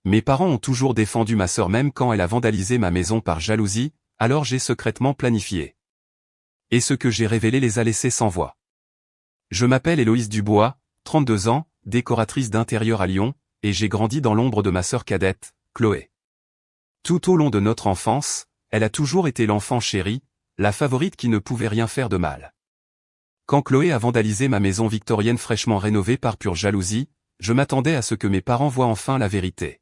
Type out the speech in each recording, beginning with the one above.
Mes parents ont toujours défendu ma sœur même quand elle a vandalisé ma maison par jalousie, alors j'ai secrètement planifié. Et ce que j'ai révélé les a laissés sans voix. Je m'appelle Héloïse Dubois, 32 ans, décoratrice d'intérieur à Lyon, et j'ai grandi dans l'ombre de ma sœur cadette, Chloé. Tout au long de notre enfance, elle a toujours été l'enfant chéri, la favorite qui ne pouvait rien faire de mal. Quand Chloé a vandalisé ma maison victorienne fraîchement rénovée par pure jalousie, je m'attendais à ce que mes parents voient enfin la vérité.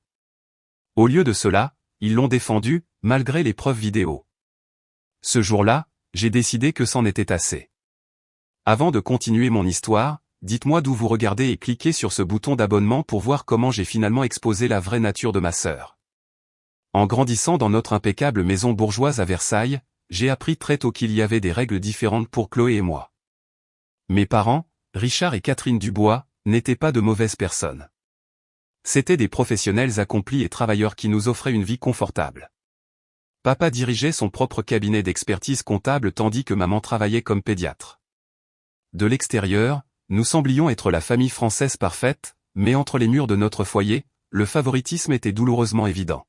Au lieu de cela, ils l'ont défendue, malgré les preuves vidéo. Ce jour-là, j'ai décidé que c'en était assez. Avant de continuer mon histoire, dites-moi d'où vous regardez et cliquez sur ce bouton d'abonnement pour voir comment j'ai finalement exposé la vraie nature de ma sœur. En grandissant dans notre impeccable maison bourgeoise à Versailles, j'ai appris très tôt qu'il y avait des règles différentes pour Chloé et moi. Mes parents, Richard et Catherine Dubois, n'étaient pas de mauvaises personnes. C'étaient des professionnels accomplis et travailleurs qui nous offraient une vie confortable. Papa dirigeait son propre cabinet d'expertise comptable tandis que maman travaillait comme pédiatre. De l'extérieur, nous semblions être la famille française parfaite, mais entre les murs de notre foyer, le favoritisme était douloureusement évident.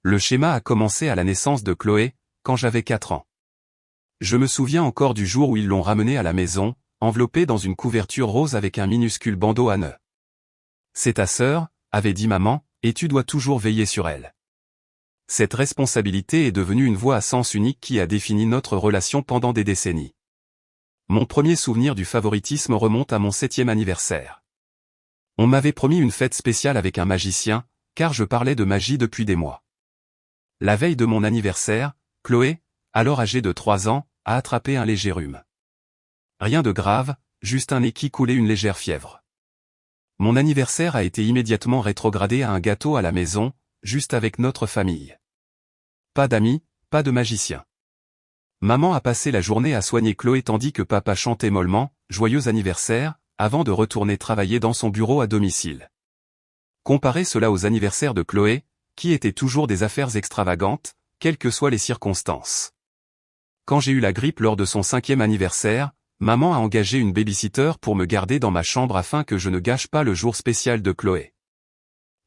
Le schéma a commencé à la naissance de Chloé, quand j'avais 4 ans. Je me souviens encore du jour où ils l'ont ramenée à la maison, enveloppée dans une couverture rose avec un minuscule bandeau à nœud. C'est ta sœur, avait dit maman, et tu dois toujours veiller sur elle. Cette responsabilité est devenue une voie à sens unique qui a défini notre relation pendant des décennies. Mon premier souvenir du favoritisme remonte à mon 7e anniversaire. On m'avait promis une fête spéciale avec un magicien, car je parlais de magie depuis des mois. La veille de mon anniversaire, Chloé, alors âgée de 3 ans, a attrapé un léger rhume. Rien de grave, juste un nez qui coulait une légère fièvre. Mon anniversaire a été immédiatement rétrogradé à un gâteau à la maison, juste avec notre famille. Pas d'amis, pas de magicien. Maman a passé la journée à soigner Chloé tandis que papa chantait mollement « Joyeux anniversaire » avant de retourner travailler dans son bureau à domicile. Comparez cela aux anniversaires de Chloé, qui étaient toujours des affaires extravagantes, quelles que soient les circonstances. Quand j'ai eu la grippe lors de son 5e anniversaire, maman a engagé une babysitter pour me garder dans ma chambre afin que je ne gâche pas le jour spécial de Chloé.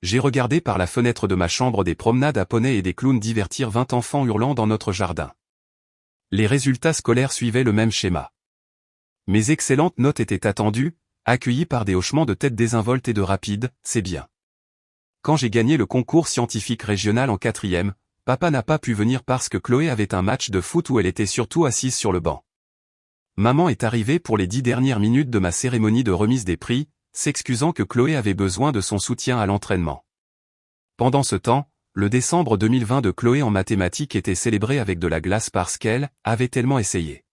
J'ai regardé par la fenêtre de ma chambre des promenades à poney et des clowns divertir 20 enfants hurlant dans notre jardin. Les résultats scolaires suivaient le même schéma. Mes excellentes notes étaient attendues, accueillies par des hochements de tête désinvoltes et de rapides, c'est bien. Quand j'ai gagné le concours scientifique régional en 4e, papa n'a pas pu venir parce que Chloé avait un match de foot où elle était surtout assise sur le banc. Maman est arrivée pour les 10 dernières minutes de ma cérémonie de remise des prix, s'excusant que Chloé avait besoin de son soutien à l'entraînement. Pendant ce temps, le décembre 2020 de Chloé en mathématiques était célébré avec de la glace parce qu'elle avait tellement essayé.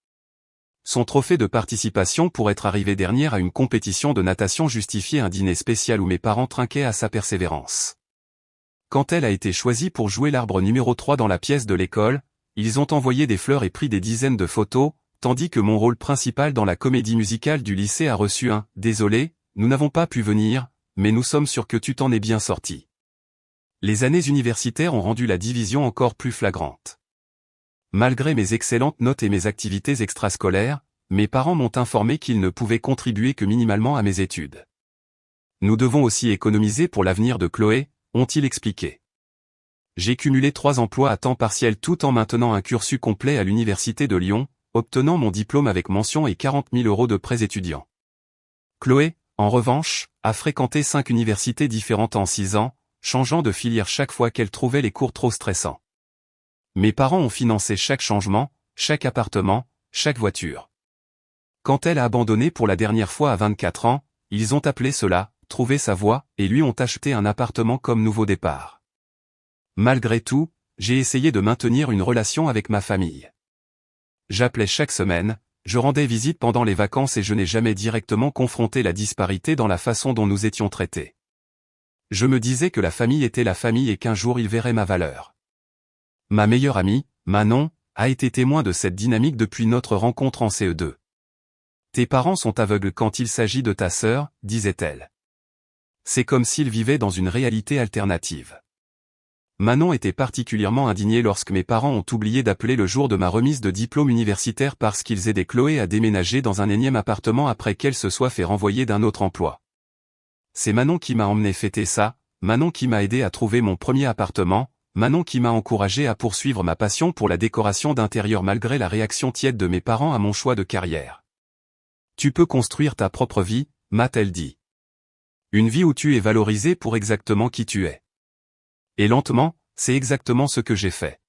Son trophée de participation pour être arrivée dernière à une compétition de natation justifiait un dîner spécial où mes parents trinquaient à sa persévérance. Quand elle a été choisie pour jouer l'arbre numéro 3 dans la pièce de l'école, ils ont envoyé des fleurs et pris des dizaines de photos, tandis que mon rôle principal dans la comédie musicale du lycée a reçu un « Désolé, nous n'avons pas pu venir, mais nous sommes sûrs que tu t'en es bien sorti ». Les années universitaires ont rendu la division encore plus flagrante. Malgré mes excellentes notes et mes activités extrascolaires, mes parents m'ont informé qu'ils ne pouvaient contribuer que minimalement à mes études. Nous devons aussi économiser pour l'avenir de Chloé, ont-ils expliqué. J'ai cumulé 3 emplois à temps partiel tout en maintenant un cursus complet à l'université de Lyon, obtenant mon diplôme avec mention et 40 000 € de prêts étudiants. Chloé, en revanche, a fréquenté 5 universités différentes en 6 ans, changeant de filière chaque fois qu'elle trouvait les cours trop stressants. Mes parents ont financé chaque changement, chaque appartement, chaque voiture. Quand elle a abandonné pour la dernière fois à 24 ans, ils ont appelé cela « trouver sa voie » et lui ont acheté un appartement comme nouveau départ. Malgré tout, j'ai essayé de maintenir une relation avec ma famille. J'appelais chaque semaine, je rendais visite pendant les vacances et je n'ai jamais directement confronté la disparité dans la façon dont nous étions traités. Je me disais que la famille était la famille et qu'un jour ils verraient ma valeur. Ma meilleure amie, Manon, a été témoin de cette dynamique depuis notre rencontre en CE2. Tes parents sont aveugles quand il s'agit de ta sœur, disait-elle. C'est comme s'ils vivaient dans une réalité alternative. Manon était particulièrement indignée lorsque mes parents ont oublié d'appeler le jour de ma remise de diplôme universitaire parce qu'ils aidaient Chloé à déménager dans un énième appartement après qu'elle se soit fait renvoyer d'un autre emploi. C'est Manon qui m'a emmené fêter ça, Manon qui m'a aidé à trouver mon premier appartement, Manon qui m'a encouragé à poursuivre ma passion pour la décoration d'intérieur malgré la réaction tiède de mes parents à mon choix de carrière. Tu peux construire ta propre vie, m'a-t-elle dit. Une vie où tu es valorisé pour exactement qui tu es. Et lentement, c'est exactement ce que j'ai fait.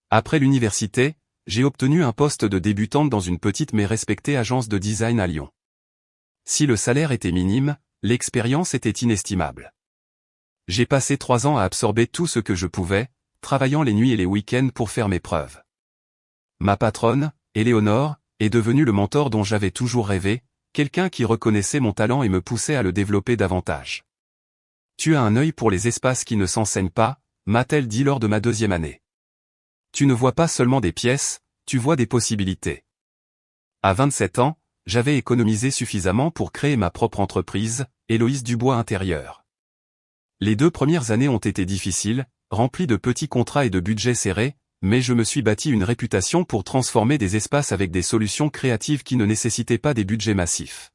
Après l'université, j'ai obtenu un poste de débutante dans une petite mais respectée agence de design à Lyon. Si le salaire était minime, l'expérience était inestimable. J'ai passé 3 ans à absorber tout ce que je pouvais, travaillant les nuits et les week-ends pour faire mes preuves. Ma patronne, Éléonore, est devenue le mentor dont j'avais toujours rêvé, quelqu'un qui reconnaissait mon talent et me poussait à le développer davantage. Tu as un œil pour les espaces qui ne s'enseignent pas, m'a-t-elle dit lors de ma 2e année. Tu ne vois pas seulement des pièces, tu vois des possibilités. À 27 ans, j'avais économisé suffisamment pour créer ma propre entreprise, Héloïse Dubois Intérieur. Les 2 premières années ont été difficiles, remplies de petits contrats et de budgets serrés, mais je me suis bâti une réputation pour transformer des espaces avec des solutions créatives qui ne nécessitaient pas des budgets massifs.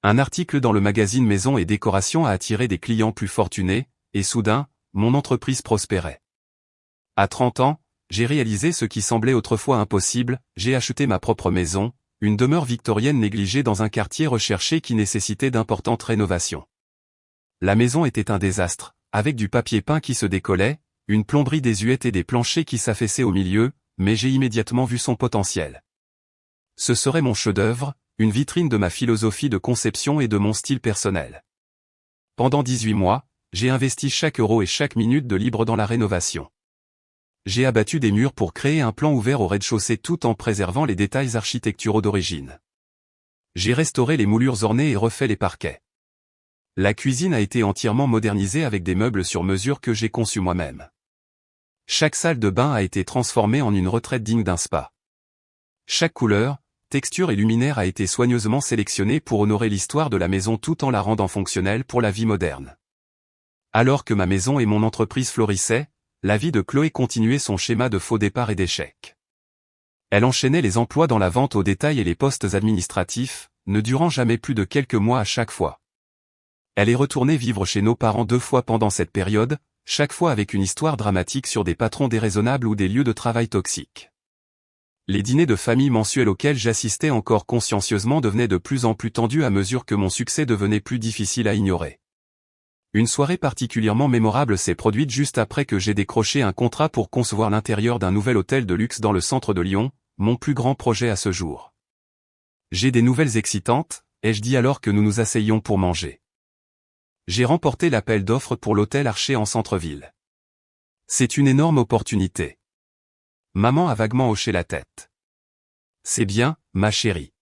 Un article dans le magazine Maison et Décoration a attiré des clients plus fortunés, et soudain, mon entreprise prospérait. À 30 ans, j'ai réalisé ce qui semblait autrefois impossible, j'ai acheté ma propre maison, une demeure victorienne négligée dans un quartier recherché qui nécessitait d'importantes rénovations. La maison était un désastre, avec du papier peint qui se décollait, une plomberie désuète et des planchers qui s'affaissaient au milieu, mais j'ai immédiatement vu son potentiel. Ce serait mon chef-d'œuvre, une vitrine de ma philosophie de conception et de mon style personnel. Pendant 18 mois, j'ai investi chaque euro et chaque minute de libre dans la rénovation. J'ai abattu des murs pour créer un plan ouvert au rez-de-chaussée tout en préservant les détails architecturaux d'origine. J'ai restauré les moulures ornées et refait les parquets. La cuisine a été entièrement modernisée avec des meubles sur mesure que j'ai conçus moi-même. Chaque salle de bain a été transformée en une retraite digne d'un spa. Chaque couleur, texture et luminaire a été soigneusement sélectionnée pour honorer l'histoire de la maison tout en la rendant fonctionnelle pour la vie moderne. Alors que ma maison et mon entreprise florissaient, la vie de Chloé continuait son schéma de faux départ et d'échecs. Elle enchaînait les emplois dans la vente au détail et les postes administratifs, ne durant jamais plus de quelques mois à chaque fois. Elle est retournée vivre chez nos parents 2 fois pendant cette période, chaque fois avec une histoire dramatique sur des patrons déraisonnables ou des lieux de travail toxiques. Les dîners de famille mensuels auxquels j'assistais encore consciencieusement devenaient de plus en plus tendus à mesure que mon succès devenait plus difficile à ignorer. Une soirée particulièrement mémorable s'est produite juste après que j'ai décroché un contrat pour concevoir l'intérieur d'un nouvel hôtel de luxe dans le centre de Lyon, mon plus grand projet à ce jour. J'ai des nouvelles excitantes, ai-je dit alors que nous nous asseyions pour manger. J'ai remporté l'appel d'offres pour l'hôtel Archer en centre-ville. C'est une énorme opportunité. Maman a vaguement hoché la tête. C'est bien, ma chérie.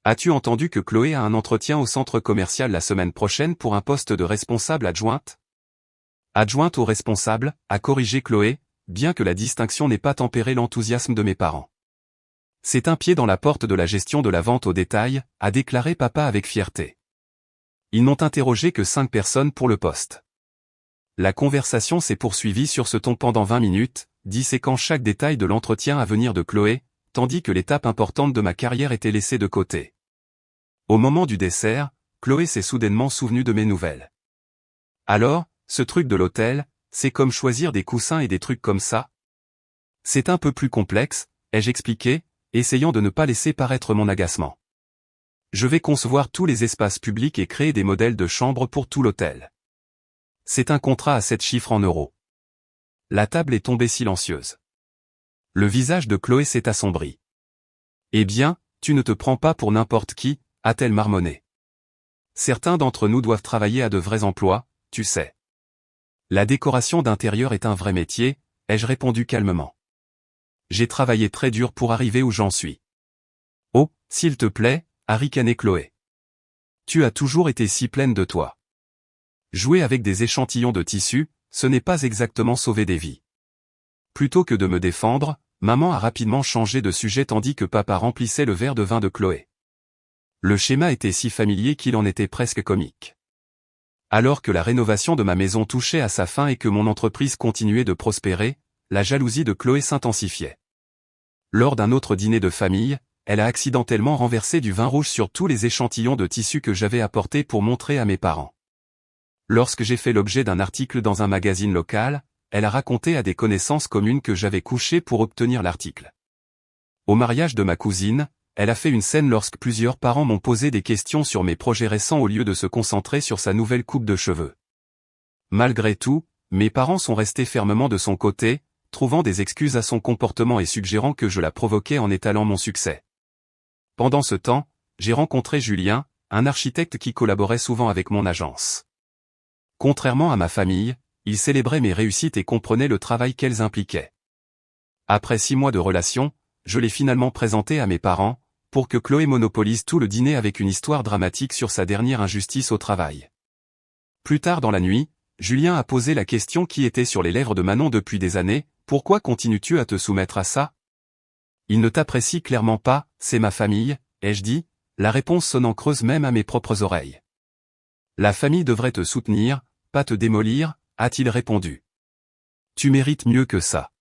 As-tu entendu que Chloé a un entretien au centre commercial la semaine prochaine pour un poste de responsable adjointe? Adjointe au responsable, a corrigé Chloé, bien que la distinction n'ait pas tempéré l'enthousiasme de mes parents. C'est un pied dans la porte de la gestion de la vente au détail, a déclaré papa avec fierté. Ils n'ont interrogé que 5 personnes pour le poste. La conversation s'est poursuivie sur ce ton pendant 20 minutes, disséquant chaque détail de l'entretien à venir de Chloé, tandis que l'étape importante de ma carrière était laissée de côté. Au moment du dessert, Chloé s'est soudainement souvenue de mes nouvelles. Alors, ce truc de l'hôtel, c'est comme choisir des coussins et des trucs comme ça? C'est un peu plus complexe, ai-je expliqué, essayant de ne pas laisser paraître mon agacement. Je vais concevoir tous les espaces publics et créer des modèles de chambres pour tout l'hôtel. C'est un contrat à 7 chiffres en euros. La table est tombée silencieuse. Le visage de Chloé s'est assombri. Eh bien, tu ne te prends pas pour n'importe qui, a-t-elle marmonné. Certains d'entre nous doivent travailler à de vrais emplois, tu sais. La décoration d'intérieur est un vrai métier, ai-je répondu calmement. J'ai travaillé très dur pour arriver où j'en suis. Oh, s'il te plaît, a ricané Chloé. Tu as toujours été si pleine de toi. Jouer avec des échantillons de tissu, ce n'est pas exactement sauver des vies. Plutôt que de me défendre, maman a rapidement changé de sujet tandis que papa remplissait le verre de vin de Chloé. Le schéma était si familier qu'il en était presque comique. Alors que la rénovation de ma maison touchait à sa fin et que mon entreprise continuait de prospérer, la jalousie de Chloé s'intensifiait. Lors d'un autre dîner de famille, elle a accidentellement renversé du vin rouge sur tous les échantillons de tissu que j'avais apportés pour montrer à mes parents. Lorsque j'ai fait l'objet d'un article dans un magazine local, elle a raconté à des connaissances communes que j'avais couché pour obtenir l'article. Au mariage de ma cousine, elle a fait une scène lorsque plusieurs parents m'ont posé des questions sur mes projets récents au lieu de se concentrer sur sa nouvelle coupe de cheveux. Malgré tout, mes parents sont restés fermement de son côté, trouvant des excuses à son comportement et suggérant que je la provoquais en étalant mon succès. Pendant ce temps, j'ai rencontré Julien, un architecte qui collaborait souvent avec mon agence. Contrairement à ma famille, il célébrait mes réussites et comprenait le travail qu'elles impliquaient. Après 6 mois de relation, je l'ai finalement présenté à mes parents, pour que Chloé monopolise tout le dîner avec une histoire dramatique sur sa dernière injustice au travail. Plus tard dans la nuit, Julien a posé la question qui était sur les lèvres de Manon depuis des années, « Pourquoi continues-tu à te soumettre à ça ? Il ne t'apprécie clairement pas, c'est ma famille, » ai-je dit, la réponse sonnant creuse même à mes propres oreilles. « La famille devrait te soutenir, pas te démolir » a-t-il répondu. « Tu mérites mieux que ça. »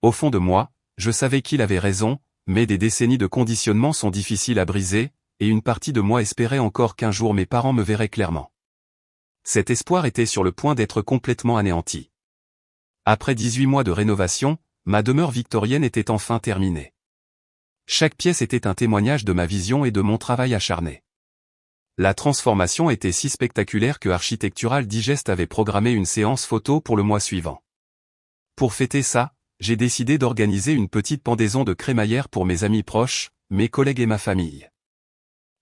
Au fond de moi, je savais qu'il avait raison, mais des décennies de conditionnement sont difficiles à briser, et une partie de moi espérait encore qu'un jour mes parents me verraient clairement. Cet espoir était sur le point d'être complètement anéanti. Après 18 mois de rénovation, ma demeure victorienne était enfin terminée. Chaque pièce était un témoignage de ma vision et de mon travail acharné. La transformation était si spectaculaire que Architectural Digest avait programmé une séance photo pour le mois suivant. Pour fêter ça, j'ai décidé d'organiser une petite pendaison de crémaillère pour mes amis proches, mes collègues et ma famille.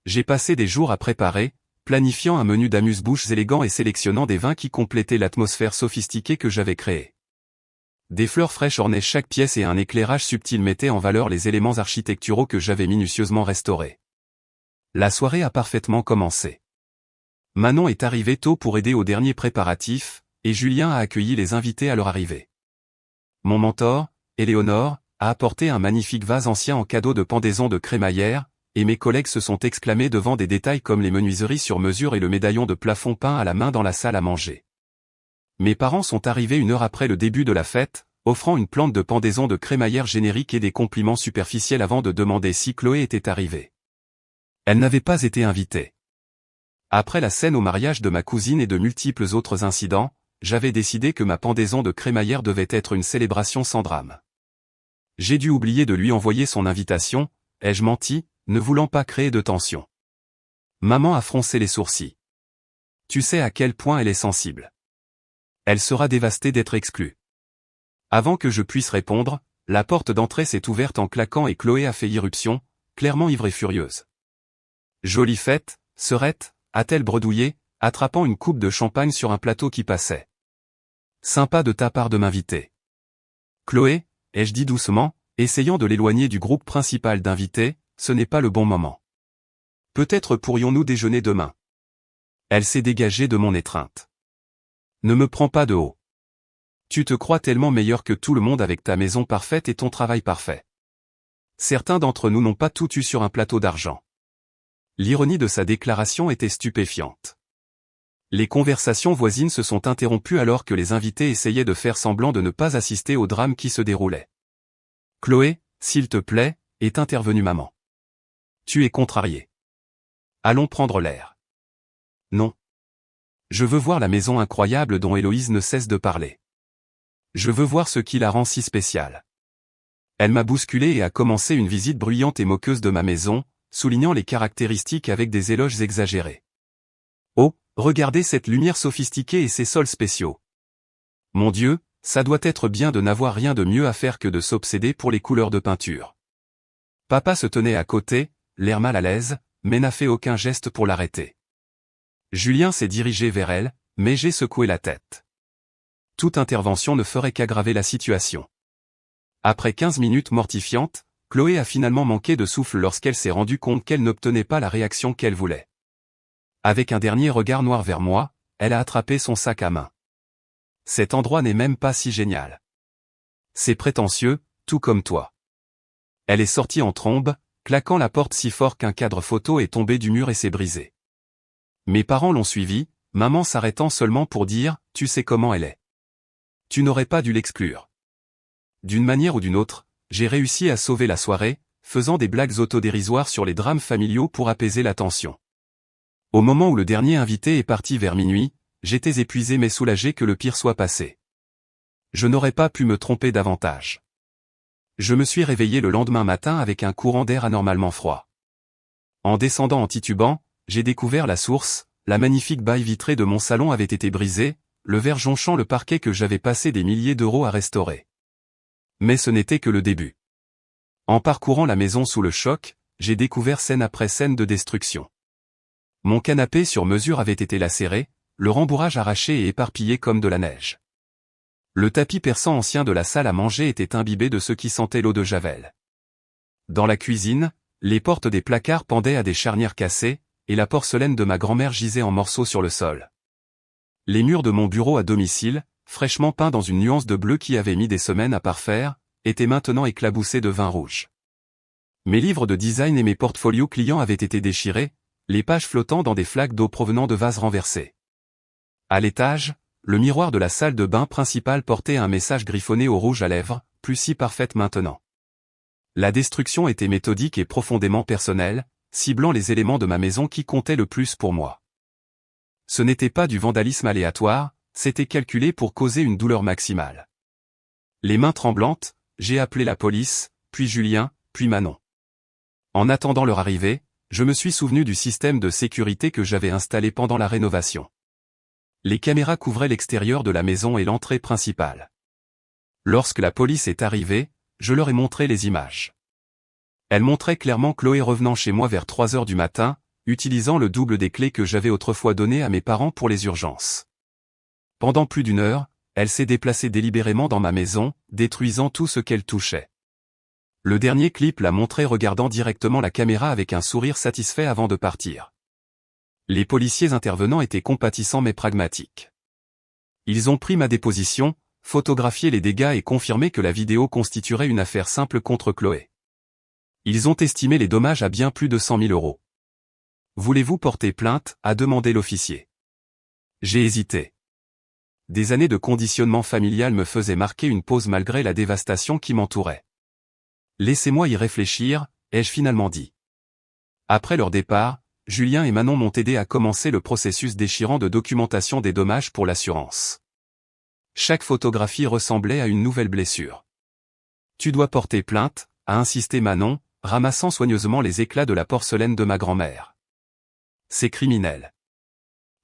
J'ai passé des jours à préparer, planifiant un menu d'amuse-bouches élégant et sélectionnant des vins qui complétaient l'atmosphère sophistiquée que j'avais créée. Des fleurs fraîches ornaient chaque pièce et un éclairage subtil mettait en valeur les éléments architecturaux que j'avais minutieusement restaurés. La soirée a parfaitement commencé. Manon est arrivée tôt pour aider aux derniers préparatifs, et Julien a accueilli les invités à leur arrivée. Mon mentor, Éléonore, a apporté un magnifique vase ancien en cadeau de pendaison de crémaillère, et mes collègues se sont exclamés devant des détails comme les menuiseries sur mesure et le médaillon de plafond peint à la main dans la salle à manger. Mes parents sont arrivés 1 heure après le début de la fête, offrant une plante de pendaison de crémaillère générique et des compliments superficiels avant de demander si Chloé était arrivée. Elle n'avait pas été invitée. Après la scène au mariage de ma cousine et de multiples autres incidents, j'avais décidé que ma pendaison de crémaillère devait être une célébration sans drame. J'ai dû oublier de lui envoyer son invitation, ai-je menti, ne voulant pas créer de tension. Maman a froncé les sourcils. Tu sais à quel point elle est sensible. Elle sera dévastée d'être exclue. Avant que je puisse répondre, la porte d'entrée s'est ouverte en claquant et Chloé a fait irruption, clairement ivre et furieuse. Jolie fête, sœurette, a-t-elle bredouillé, attrapant une coupe de champagne sur un plateau qui passait. Sympa de ta part de m'inviter. Chloé, ai-je dit doucement, essayant de l'éloigner du groupe principal d'invités, ce n'est pas le bon moment. Peut-être pourrions-nous déjeuner demain. Elle s'est dégagée de mon étreinte. Ne me prends pas de haut. Tu te crois tellement meilleur que tout le monde avec ta maison parfaite et ton travail parfait. Certains d'entre nous n'ont pas tout eu sur un plateau d'argent. L'ironie de sa déclaration était stupéfiante. Les conversations voisines se sont interrompues alors que les invités essayaient de faire semblant de ne pas assister au drame qui se déroulait. Chloé, s'il te plaît, est intervenue maman. Tu es contrariée. Allons prendre l'air. Non. Je veux voir la maison incroyable dont Héloïse ne cesse de parler. Je veux voir ce qui la rend si spéciale. Elle m'a bousculé et a commencé une visite bruyante et moqueuse de ma maison, soulignant les caractéristiques avec des éloges exagérés. Oh, regardez cette lumière sophistiquée et ces sols spéciaux. Mon Dieu, ça doit être bien de n'avoir rien de mieux à faire que de s'obséder pour les couleurs de peinture. Papa se tenait à côté, l'air mal à l'aise, mais n'a fait aucun geste pour l'arrêter. Julien s'est dirigé vers elle, mais j'ai secoué la tête. Toute intervention ne ferait qu'aggraver la situation. Après 15 minutes mortifiantes, Chloé a finalement manqué de souffle lorsqu'elle s'est rendue compte qu'elle n'obtenait pas la réaction qu'elle voulait. Avec un dernier regard noir vers moi, elle a attrapé son sac à main. Cet endroit n'est même pas si génial. C'est prétentieux, tout comme toi. Elle est sortie en trombe, claquant la porte si fort qu'un cadre photo est tombé du mur et s'est brisé. Mes parents l'ont suivi, maman s'arrêtant seulement pour dire « Tu sais comment elle est. Tu n'aurais pas dû l'exclure. » D'une manière ou d'une autre, j'ai réussi à sauver la soirée, faisant des blagues autodérisoires sur les drames familiaux pour apaiser la tension. Au moment où le dernier invité est parti vers minuit, j'étais épuisé mais soulagé que le pire soit passé. Je n'aurais pas pu me tromper davantage. Je me suis réveillé le lendemain matin avec un courant d'air anormalement froid. En descendant en titubant, j'ai découvert la source, la magnifique baille vitrée de mon salon avait été brisée, le verre jonchant le parquet que j'avais passé des milliers d'euros à restaurer. Mais ce n'était que le début. En parcourant la maison sous le choc, j'ai découvert scène après scène de destruction. Mon canapé sur mesure avait été lacéré, le rembourrage arraché et éparpillé comme de la neige. Le tapis persan ancien de la salle à manger était imbibé de ce qui sentait l'eau de javel. Dans la cuisine, les portes des placards pendaient à des charnières cassées, et la porcelaine de ma grand-mère gisait en morceaux sur le sol. Les murs de mon bureau à domicile, fraîchement peints dans une nuance de bleu qui avait mis des semaines à parfaire, étaient maintenant éclaboussés de vin rouge. Mes livres de design et mes portfolios clients avaient été déchirés, les pages flottant dans des flaques d'eau provenant de vases renversés. À l'étage, le miroir de la salle de bain principale portait un message griffonné au rouge à lèvres, plus si parfaite maintenant. La destruction était méthodique et profondément personnelle, ciblant les éléments de ma maison qui comptaient le plus pour moi. Ce n'était pas du vandalisme aléatoire, c'était calculé pour causer une douleur maximale. Les mains tremblantes, j'ai appelé la police, puis Julien, puis Manon. En attendant leur arrivée, je me suis souvenu du système de sécurité que j'avais installé pendant la rénovation. Les caméras couvraient l'extérieur de la maison et l'entrée principale. Lorsque la police est arrivée, je leur ai montré les images. Elles montraient clairement Chloé revenant chez moi vers 3 heures du matin, utilisant le double des clés que j'avais autrefois données à mes parents pour les urgences. Pendant plus d'1 heure, elle s'est déplacée délibérément dans ma maison, détruisant tout ce qu'elle touchait. Le dernier clip l'a montré regardant directement la caméra avec un sourire satisfait avant de partir. Les policiers intervenants étaient compatissants mais pragmatiques. Ils ont pris ma déposition, photographié les dégâts et confirmé que la vidéo constituerait une affaire simple contre Chloé. Ils ont estimé les dommages à bien plus de 100 000 euros. « Voulez-vous porter plainte ?» a demandé l'officier. J'ai hésité. Des années de conditionnement familial me faisaient marquer une pause malgré la dévastation qui m'entourait. « Laissez-moi y réfléchir », ai-je finalement dit. Après leur départ, Julien et Manon m'ont aidé à commencer le processus déchirant de documentation des dommages pour l'assurance. Chaque photographie ressemblait à une nouvelle blessure. « Tu dois porter plainte », a insisté Manon, ramassant soigneusement les éclats de la porcelaine de ma grand-mère. « C'est criminel. »«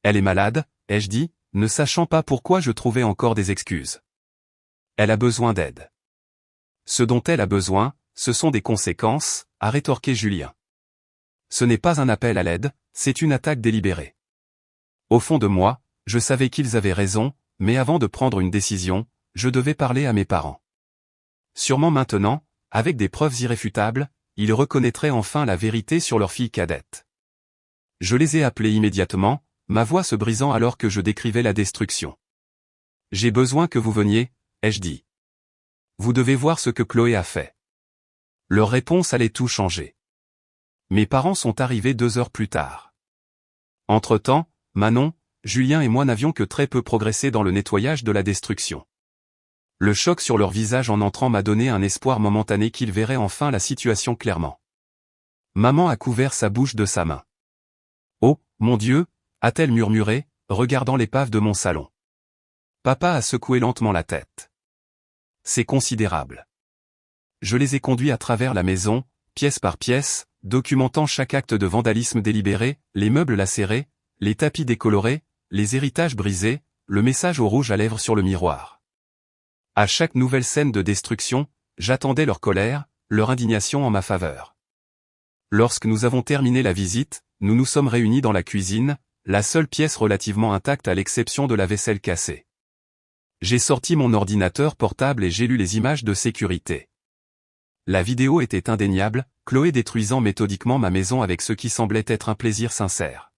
Elle est malade », ai-je dit, ne sachant pas pourquoi je trouvais encore des excuses. « Elle a besoin d'aide. »« Ce dont elle a besoin, ce sont des conséquences », a rétorqué Julien. Ce n'est pas un appel à l'aide, c'est une attaque délibérée. Au fond de moi, je savais qu'ils avaient raison, mais avant de prendre une décision, je devais parler à mes parents. Sûrement maintenant, avec des preuves irréfutables, ils reconnaîtraient enfin la vérité sur leur fille cadette. Je les ai appelés immédiatement, ma voix se brisant alors que je décrivais la destruction. « J'ai besoin que vous veniez », ai-je dit. « Vous devez voir ce que Chloé a fait. » Leur réponse allait tout changer. Mes parents sont arrivés 2 heures plus tard. Entre-temps, Manon, Julien et moi n'avions que très peu progressé dans le nettoyage de la destruction. Le choc sur leur visage en entrant m'a donné un espoir momentané qu'ils verraient enfin la situation clairement. Maman a couvert sa bouche de sa main. « Oh, mon Dieu !» a-t-elle murmuré, regardant l'épave de mon salon. Papa a secoué lentement la tête. « C'est considérable. » Je les ai conduits à travers la maison, pièce par pièce, documentant chaque acte de vandalisme délibéré, les meubles lacérés, les tapis décolorés, les héritages brisés, le message au rouge à lèvres sur le miroir. À chaque nouvelle scène de destruction, j'attendais leur colère, leur indignation en ma faveur. Lorsque nous avons terminé la visite, nous nous sommes réunis dans la cuisine, la seule pièce relativement intacte à l'exception de la vaisselle cassée. J'ai sorti mon ordinateur portable et j'ai lu les images de sécurité. La vidéo était indéniable, Chloé détruisant méthodiquement ma maison avec ce qui semblait être un plaisir sincère.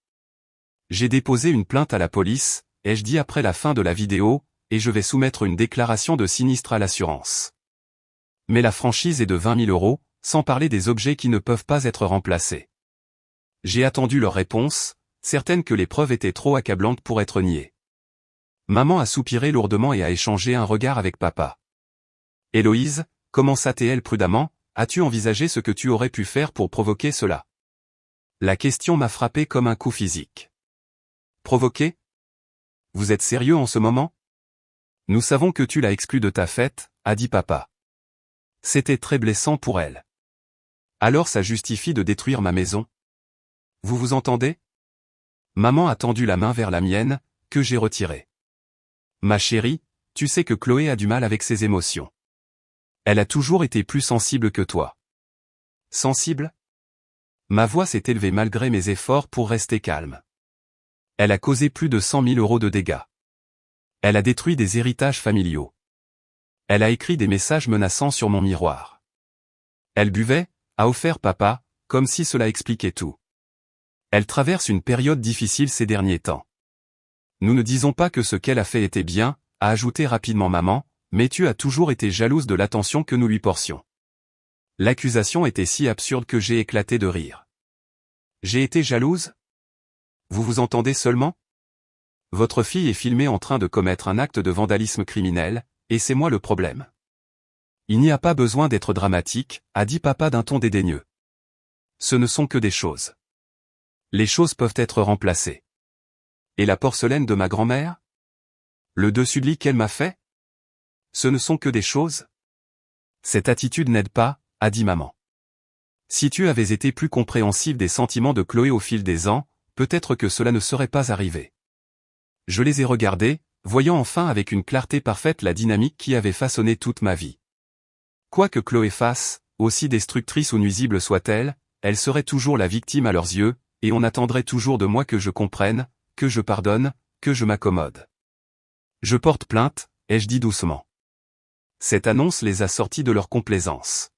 J'ai déposé une plainte à la police, ai-je dit après la fin de la vidéo, et je vais soumettre une déclaration de sinistre à l'assurance. Mais la franchise est de 20 000 euros, sans parler des objets qui ne peuvent pas être remplacés. J'ai attendu leur réponse, certaine que les preuves étaient trop accablantes pour être niées. Maman a soupiré lourdement et a échangé un regard avec papa. « Héloïse, commença-t-elle prudemment, as-tu envisagé ce que tu aurais pu faire pour provoquer cela ?» La question m'a frappé comme un coup physique. Provoquer ? Vous êtes sérieux en ce moment? Nous savons que tu l'as exclue de ta fête, a dit papa. C'était très blessant pour elle. Alors ça justifie de détruire ma maison? Vous vous entendez? Maman a tendu la main vers la mienne, que j'ai retirée. Ma chérie, tu sais que Chloé a du mal avec ses émotions. Elle a toujours été plus sensible que toi. Sensible? Ma voix s'est élevée malgré mes efforts pour rester calme. Elle a causé plus de 100 000 € de dégâts. Elle a détruit des héritages familiaux. Elle a écrit des messages menaçants sur mon miroir. Elle buvait, a offert papa, comme si cela expliquait tout. Elle traverse une période difficile ces derniers temps. Nous ne disons pas que ce qu'elle a fait était bien, a ajouté rapidement maman, mais tu as toujours été jalouse de l'attention que nous lui portions. L'accusation était si absurde que j'ai éclaté de rire. J'ai été jalouse? Vous vous entendez seulement? Votre fille est filmée en train de commettre un acte de vandalisme criminel, et c'est moi le problème. Il n'y a pas besoin d'être dramatique, a dit papa d'un ton dédaigneux. Ce ne sont que des choses. Les choses peuvent être remplacées. Et la porcelaine de ma grand-mère? Le dessus de lit qu'elle m'a fait? Ce ne sont que des choses? Cette attitude n'aide pas, a dit maman. Si tu avais été plus compréhensive des sentiments de Chloé au fil des ans, peut-être que cela ne serait pas arrivé. Je les ai regardés, voyant enfin avec une clarté parfaite la dynamique qui avait façonné toute ma vie. Quoi que Chloé fasse, aussi destructrice ou nuisible soit-elle, elle serait toujours la victime à leurs yeux, et on attendrait toujours de moi que je comprenne, que je pardonne, que je m'accommode. Je porte plainte, ai-je dit doucement. Cette annonce les a sortis de leur complaisance.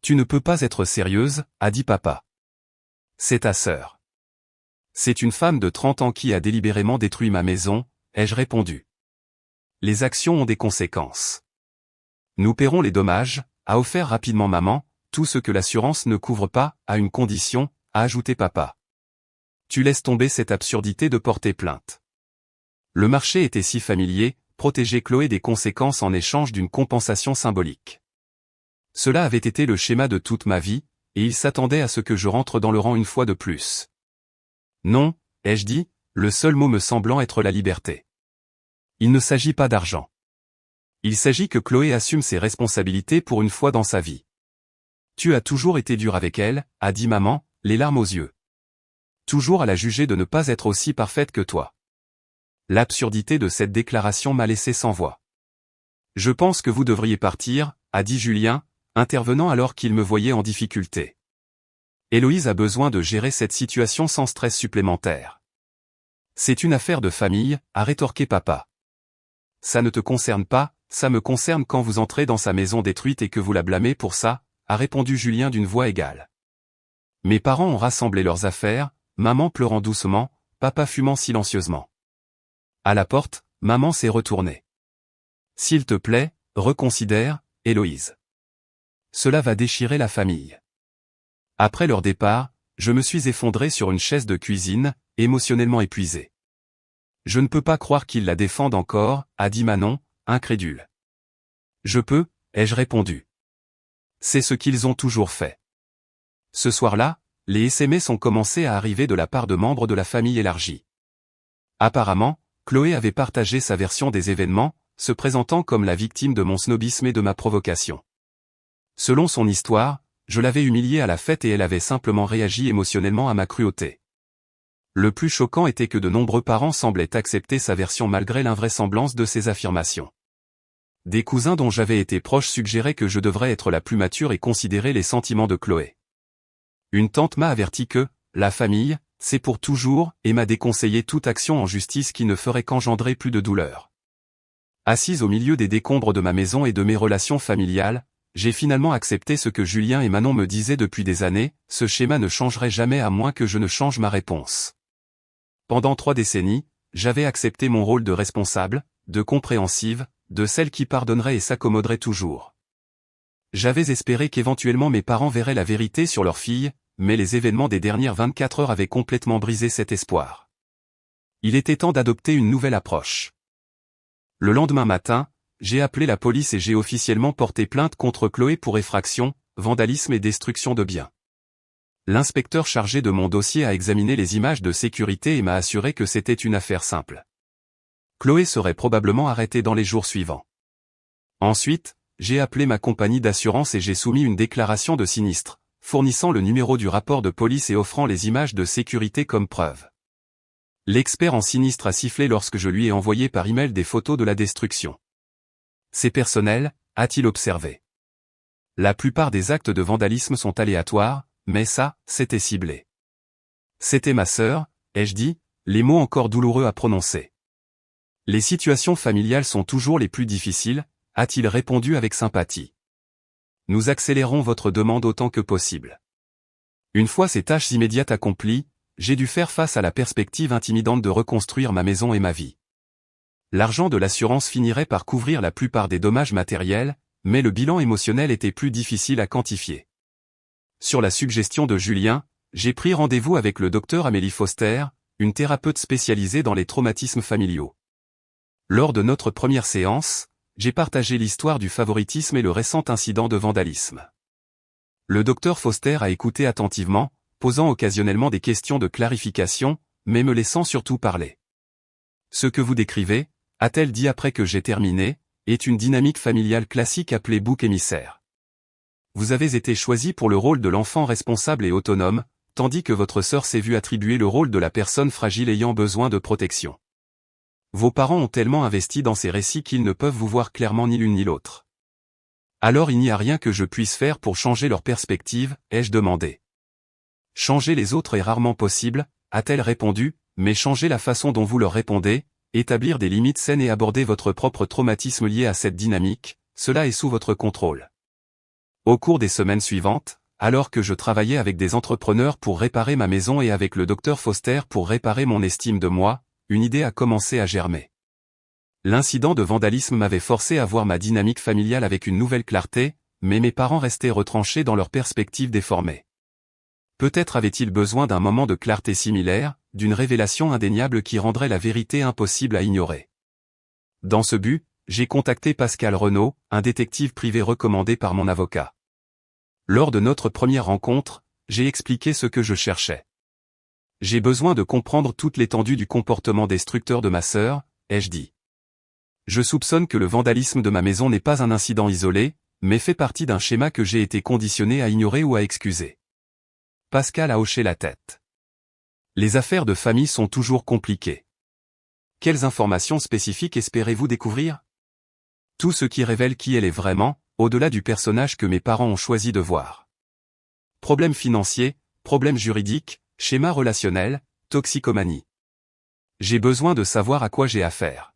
Tu ne peux pas être sérieuse, a dit papa. C'est ta sœur. C'est une femme de 30 ans qui a délibérément détruit ma maison, ai-je répondu. Les actions ont des conséquences. Nous paierons les dommages, a offert rapidement maman, tout ce que l'assurance ne couvre pas, à une condition, a ajouté papa. Tu laisses tomber cette absurdité de porter plainte. Le marché était si familier, protéger Chloé des conséquences en échange d'une compensation symbolique. Cela avait été le schéma de toute ma vie, et il s'attendait à ce que je rentre dans le rang une fois de plus. Non, ai-je dit, le seul mot me semblant être la liberté. Il ne s'agit pas d'argent. Il s'agit que Chloé assume ses responsabilités pour une fois dans sa vie. Tu as toujours été dur avec elle, a dit maman, les larmes aux yeux. Toujours à la juger de ne pas être aussi parfaite que toi. L'absurdité de cette déclaration m'a laissé sans voix. Je pense que vous devriez partir, a dit Julien, intervenant alors qu'il me voyait en difficulté. Héloïse a besoin de gérer cette situation sans stress supplémentaire. C'est une affaire de famille, a rétorqué papa. Ça ne te concerne pas, ça me concerne quand vous entrez dans sa maison détruite et que vous la blâmez pour ça, a répondu Julien d'une voix égale. Mes parents ont rassemblé leurs affaires, maman pleurant doucement, papa fumant silencieusement. À la porte, maman s'est retournée. S'il te plaît, reconsidère, Héloïse. Cela va déchirer la famille. Après leur départ, je me suis effondré sur une chaise de cuisine, émotionnellement épuisé. Je ne peux pas croire qu'ils la défendent encore, a dit Manon, incrédule. Je peux, ai-je répondu. C'est ce qu'ils ont toujours fait. Ce soir-là, les SMS ont commencé à arriver de la part de membres de la famille élargie. Apparemment, Chloé avait partagé sa version des événements, se présentant comme la victime de mon snobisme et de ma provocation. Selon son histoire, je l'avais humiliée à la fête et elle avait simplement réagi émotionnellement à ma cruauté. Le plus choquant était que de nombreux parents semblaient accepter sa version malgré l'invraisemblance de ses affirmations. Des cousins dont j'avais été proche suggéraient que je devrais être la plus mature et considérer les sentiments de Chloé. Une tante m'a averti que, la famille, c'est pour toujours, et m'a déconseillé toute action en justice qui ne ferait qu'engendrer plus de douleur. Assise au milieu des décombres de ma maison et de mes relations familiales, j'ai finalement accepté ce que Julien et Manon me disaient depuis des années, ce schéma ne changerait jamais à moins que je ne change ma réponse. Pendant 3 décennies, j'avais accepté mon rôle de responsable, de compréhensive, de celle qui pardonnerait et s'accommoderait toujours. J'avais espéré qu'éventuellement mes parents verraient la vérité sur leur fille, mais les événements des dernières 24 heures avaient complètement brisé cet espoir. Il était temps d'adopter une nouvelle approche. Le lendemain matin, j'ai appelé la police et j'ai officiellement porté plainte contre Chloé pour effraction, vandalisme et destruction de biens. L'inspecteur chargé de mon dossier a examiné les images de sécurité et m'a assuré que c'était une affaire simple. Chloé serait probablement arrêtée dans les jours suivants. Ensuite, j'ai appelé ma compagnie d'assurance et j'ai soumis une déclaration de sinistre, fournissant le numéro du rapport de police et offrant les images de sécurité comme preuve. L'expert en sinistre a sifflé lorsque je lui ai envoyé par email des photos de la destruction. C'est personnel, a-t-il observé. La plupart des actes de vandalisme sont aléatoires, mais ça, c'était ciblé. C'était ma sœur, ai-je dit, les mots encore douloureux à prononcer. Les situations familiales sont toujours les plus difficiles, a-t-il répondu avec sympathie. Nous accélérons votre demande autant que possible. Une fois ces tâches immédiates accomplies, j'ai dû faire face à la perspective intimidante de reconstruire ma maison et ma vie. L'argent de l'assurance finirait par couvrir la plupart des dommages matériels, mais le bilan émotionnel était plus difficile à quantifier. Sur la suggestion de Julien, j'ai pris rendez-vous avec le docteur Amélie Foster, une thérapeute spécialisée dans les traumatismes familiaux. Lors de notre première séance, j'ai partagé l'histoire du favoritisme et le récent incident de vandalisme. Le docteur Foster a écouté attentivement, posant occasionnellement des questions de clarification, mais me laissant surtout parler. Ce que vous décrivez, a-t-elle dit après que j'ai terminé, est une dynamique familiale classique appelée bouc émissaire. Vous avez été choisi pour le rôle de l'enfant responsable et autonome, tandis que votre sœur s'est vue attribuer le rôle de la personne fragile ayant besoin de protection. Vos parents ont tellement investi dans ces récits qu'ils ne peuvent vous voir clairement ni l'une ni l'autre. Alors il n'y a rien que je puisse faire pour changer leur perspective, ai-je demandé. Changer les autres est rarement possible, a-t-elle répondu, mais changer la façon dont vous leur répondez, établir des limites saines et aborder votre propre traumatisme lié à cette dynamique, cela est sous votre contrôle. Au cours des semaines suivantes, alors que je travaillais avec des entrepreneurs pour réparer ma maison et avec le docteur Foster pour réparer mon estime de moi, une idée a commencé à germer. L'incident de vandalisme m'avait forcé à voir ma dynamique familiale avec une nouvelle clarté, mais mes parents restaient retranchés dans leur perspective déformée. Peut-être avaient-ils besoin d'un moment de clarté similaire, d'une révélation indéniable qui rendrait la vérité impossible à ignorer. Dans ce but, j'ai contacté Pascal Renaud, un détective privé recommandé par mon avocat. Lors de notre première rencontre, j'ai expliqué ce que je cherchais. J'ai besoin de comprendre toute l'étendue du comportement destructeur de ma sœur, ai-je dit. Je soupçonne que le vandalisme de ma maison n'est pas un incident isolé, mais fait partie d'un schéma que j'ai été conditionné à ignorer ou à excuser. Pascal a hoché la tête. Les affaires de famille sont toujours compliquées. Quelles informations spécifiques espérez-vous découvrir? Tout ce qui révèle qui elle est vraiment, au-delà du personnage que mes parents ont choisi de voir. Problèmes financiers, problèmes juridiques, schéma relationnel, toxicomanie. J'ai besoin de savoir à quoi j'ai affaire.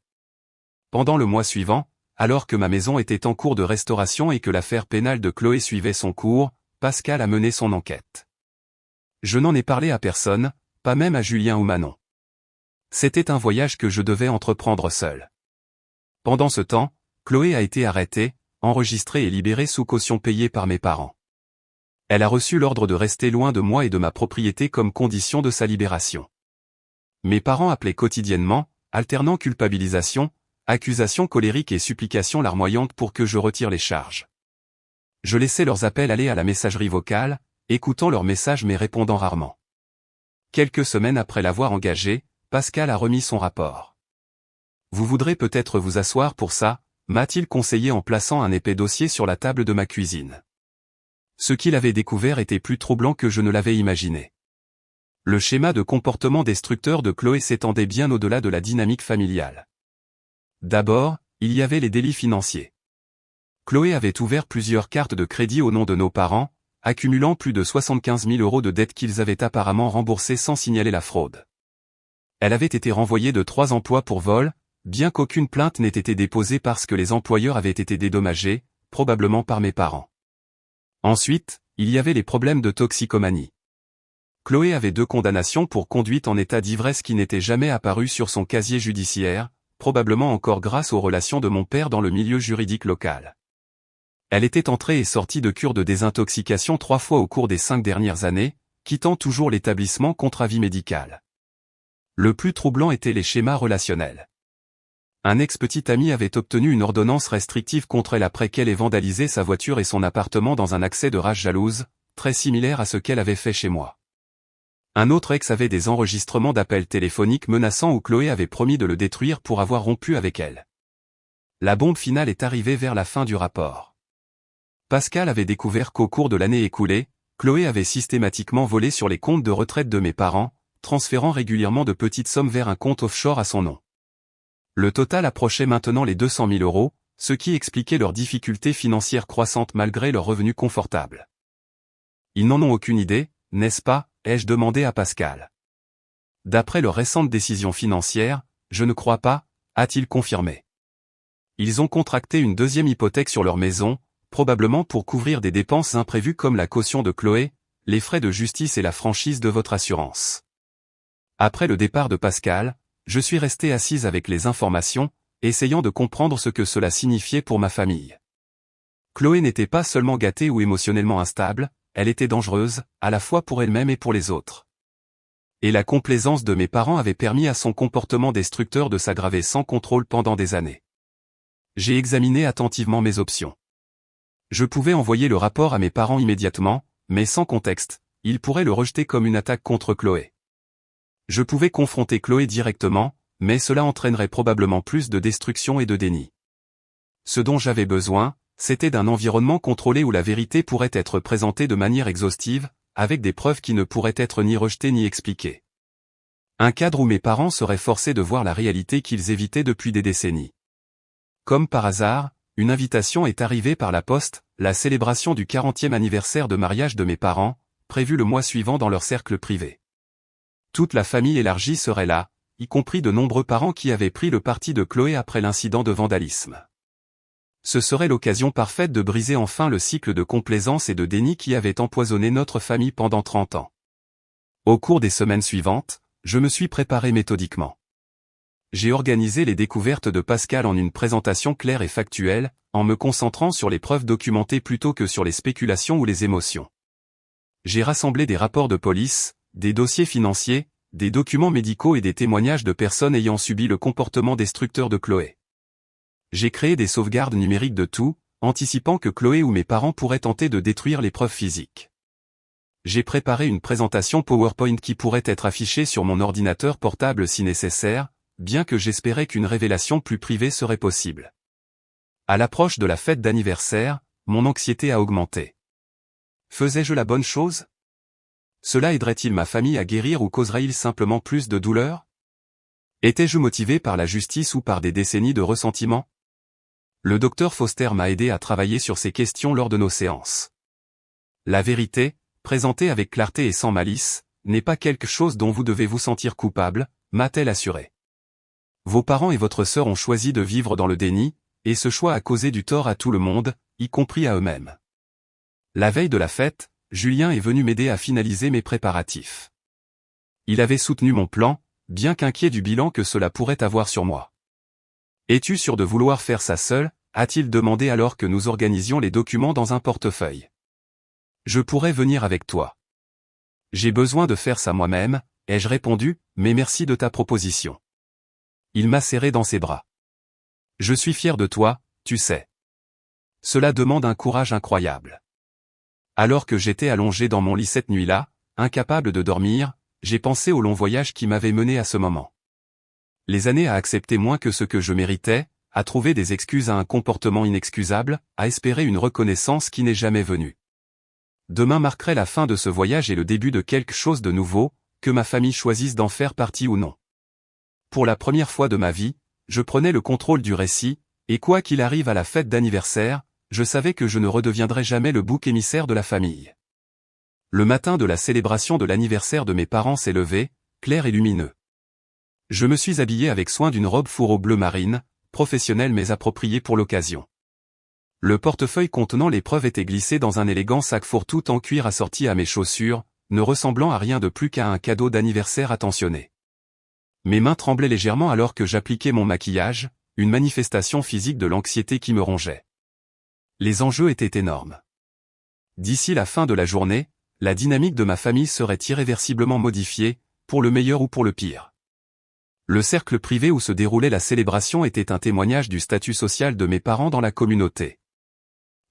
Pendant le mois suivant, alors que ma maison était en cours de restauration et que l'affaire pénale de Chloé suivait son cours, Pascal a mené son enquête. Je n'en ai parlé à personne, pas même à Julien ou Manon. C'était un voyage que je devais entreprendre seul. Pendant ce temps, Chloé a été arrêtée, enregistrée et libérée sous caution payée par mes parents. Elle a reçu l'ordre de rester loin de moi et de ma propriété comme condition de sa libération. Mes parents appelaient quotidiennement, alternant culpabilisation, accusation colérique et supplication larmoyante pour que je retire les charges. Je laissais leurs appels aller à la messagerie vocale, écoutant leurs messages mais répondant rarement. Quelques semaines après l'avoir engagé, Pascal a remis son rapport. Vous voudrez peut-être vous asseoir pour ça, m'a-t-il conseillé en plaçant un épais dossier sur la table de ma cuisine. Ce qu'il avait découvert était plus troublant que je ne l'avais imaginé. Le schéma de comportement destructeur de Chloé s'étendait bien au-delà de la dynamique familiale. D'abord, il y avait les délits financiers. Chloé avait ouvert plusieurs cartes de crédit au nom de nos parents, accumulant plus de 75 000 € de dettes qu'ils avaient apparemment remboursées sans signaler la fraude. Elle avait été renvoyée de 3 emplois pour vol, bien qu'aucune plainte n'ait été déposée parce que les employeurs avaient été dédommagés, probablement par mes parents. Ensuite, il y avait les problèmes de toxicomanie. Chloé avait 2 condamnations pour conduite en état d'ivresse qui n'étaient jamais apparues sur son casier judiciaire, probablement encore grâce aux relations de mon père dans le milieu juridique local. Elle était entrée et sortie de cure de désintoxication 3 fois au cours des 5 dernières années, quittant toujours l'établissement contre avis médical. Le plus troublant étaient les schémas relationnels. Un ex-petit ami avait obtenu une ordonnance restrictive contre elle après qu'elle ait vandalisé sa voiture et son appartement dans un accès de rage jalouse, très similaire à ce qu'elle avait fait chez moi. Un autre ex avait des enregistrements d'appels téléphoniques menaçants où Chloé avait promis de le détruire pour avoir rompu avec elle. La bombe finale est arrivée vers la fin du rapport. Pascal avait découvert qu'au cours de l'année écoulée, Chloé avait systématiquement volé sur les comptes de retraite de mes parents, transférant régulièrement de petites sommes vers un compte offshore à son nom. Le total approchait maintenant les 200 000 euros, ce qui expliquait leurs difficultés financières croissantes malgré leurs revenus confortables. Ils n'en ont aucune idée, n'est-ce pas, ai-je demandé à Pascal. D'après leurs récentes décisions financières, je ne crois pas, a-t-il confirmé. Ils ont contracté une deuxième hypothèque sur leur maison, probablement pour couvrir des dépenses imprévues comme la caution de Chloé, les frais de justice et la franchise de votre assurance. Après le départ de Pascal, je suis resté assise avec les informations, essayant de comprendre ce que cela signifiait pour ma famille. Chloé n'était pas seulement gâtée ou émotionnellement instable, elle était dangereuse, à la fois pour elle-même et pour les autres. Et la complaisance de mes parents avait permis à son comportement destructeur de s'aggraver sans contrôle pendant des années. J'ai examiné attentivement mes options. Je pouvais envoyer le rapport à mes parents immédiatement, mais sans contexte, ils pourraient le rejeter comme une attaque contre Chloé. Je pouvais confronter Chloé directement, mais cela entraînerait probablement plus de destruction et de déni. Ce dont j'avais besoin, c'était d'un environnement contrôlé où la vérité pourrait être présentée de manière exhaustive, avec des preuves qui ne pourraient être ni rejetées ni expliquées. Un cadre où mes parents seraient forcés de voir la réalité qu'ils évitaient depuis des décennies. Comme par hasard, une invitation est arrivée par la poste, la célébration du 40e anniversaire de mariage de mes parents, prévue le mois suivant dans leur cercle privé. Toute la famille élargie serait là, y compris de nombreux parents qui avaient pris le parti de Chloé après l'incident de vandalisme. Ce serait l'occasion parfaite de briser enfin le cycle de complaisance et de déni qui avait empoisonné notre famille pendant 30 ans. Au cours des semaines suivantes, je me suis préparé méthodiquement. J'ai organisé les découvertes de Pascal en une présentation claire et factuelle, en me concentrant sur les preuves documentées plutôt que sur les spéculations ou les émotions. J'ai rassemblé des rapports de police, des dossiers financiers, des documents médicaux et des témoignages de personnes ayant subi le comportement destructeur de Chloé. J'ai créé des sauvegardes numériques de tout, anticipant que Chloé ou mes parents pourraient tenter de détruire les preuves physiques. J'ai préparé une présentation PowerPoint qui pourrait être affichée sur mon ordinateur portable si nécessaire, bien que j'espérais qu'une révélation plus privée serait possible. À l'approche de la fête d'anniversaire, mon anxiété a augmenté. Faisais-je la bonne chose? Cela aiderait-il ma famille à guérir ou causerait-il simplement plus de douleur? Étais-je motivé par la justice ou par des décennies de ressentiment? Le docteur Foster m'a aidé à travailler sur ces questions lors de nos séances. La vérité, présentée avec clarté et sans malice, n'est pas quelque chose dont vous devez vous sentir coupable, m'a-t-elle assuré. Vos parents et votre sœur ont choisi de vivre dans le déni, et ce choix a causé du tort à tout le monde, y compris à eux-mêmes. La veille de la fête, Julien est venu m'aider à finaliser mes préparatifs. Il avait soutenu mon plan, bien qu'inquiet du bilan que cela pourrait avoir sur moi. Es-tu sûr de vouloir faire ça seul, a-t-il demandé alors que nous organisions les documents dans un portefeuille. Je pourrais venir avec toi. J'ai besoin de faire ça moi-même, ai-je répondu, mais merci de ta proposition. Il m'a serré dans ses bras. Je suis fier de toi, tu sais. Cela demande un courage incroyable. Alors que j'étais allongé dans mon lit cette nuit-là, incapable de dormir, j'ai pensé au long voyage qui m'avait mené à ce moment. Les années à accepter moins que ce que je méritais, à trouver des excuses à un comportement inexcusable, à espérer une reconnaissance qui n'est jamais venue. Demain marquerait la fin de ce voyage et le début de quelque chose de nouveau, que ma famille choisisse d'en faire partie ou non. Pour la première fois de ma vie, je prenais le contrôle du récit, et quoi qu'il arrive à la fête d'anniversaire, je savais que je ne redeviendrais jamais le bouc émissaire de la famille. Le matin de la célébration de l'anniversaire de mes parents s'est levé, clair et lumineux. Je me suis habillé avec soin d'une robe fourreau bleu marine, professionnelle mais appropriée pour l'occasion. Le portefeuille contenant les preuves était glissé dans un élégant sac fourre-tout en cuir assorti à mes chaussures, ne ressemblant à rien de plus qu'à un cadeau d'anniversaire attentionné. Mes mains tremblaient légèrement alors que j'appliquais mon maquillage, une manifestation physique de l'anxiété qui me rongeait. Les enjeux étaient énormes. D'ici la fin de la journée, la dynamique de ma famille serait irréversiblement modifiée, pour le meilleur ou pour le pire. Le cercle privé où se déroulait la célébration était un témoignage du statut social de mes parents dans la communauté.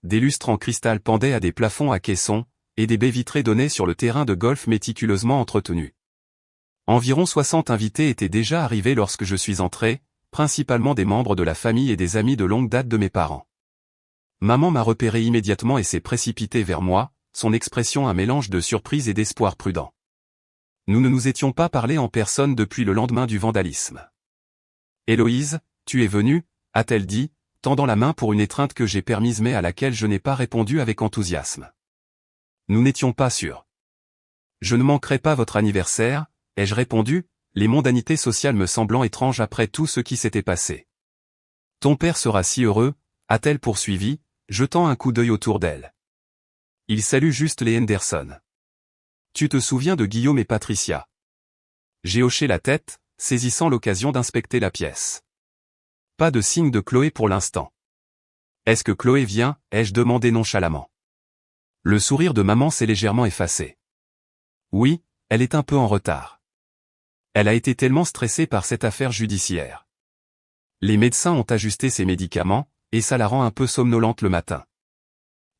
Des lustres en cristal pendaient à des plafonds à caissons, et des baies vitrées donnaient sur le terrain de golf méticuleusement entretenu. Environ 60 invités étaient déjà arrivés lorsque je suis entré, principalement des membres de la famille et des amis de longue date de mes parents. Maman m'a repéré immédiatement et s'est précipitée vers moi, son expression un mélange de surprise et d'espoir prudent. Nous ne nous étions pas parlé en personne depuis le lendemain du vandalisme. « Héloïse, tu es venue ?» a-t-elle dit, tendant la main pour une étreinte que j'ai permise mais à laquelle je n'ai pas répondu avec enthousiasme. Nous n'étions pas sûrs. « Je ne manquerai pas votre anniversaire », ai-je répondu, les mondanités sociales me semblant étranges après tout ce qui s'était passé. « Ton père sera si heureux », a-t-elle poursuivi, jetant un coup d'œil autour d'elle. Il salue juste les Henderson. Tu te souviens de Guillaume et Patricia? J'ai hoché la tête, saisissant l'occasion d'inspecter la pièce. Pas de signe de Chloé pour l'instant. Est-ce que Chloé vient? Ai-je demandé nonchalamment. Le sourire de maman s'est légèrement effacé. Oui, elle est un peu en retard. Elle a été tellement stressée par cette affaire judiciaire. Les médecins ont ajusté ses médicaments, et ça la rend un peu somnolente le matin.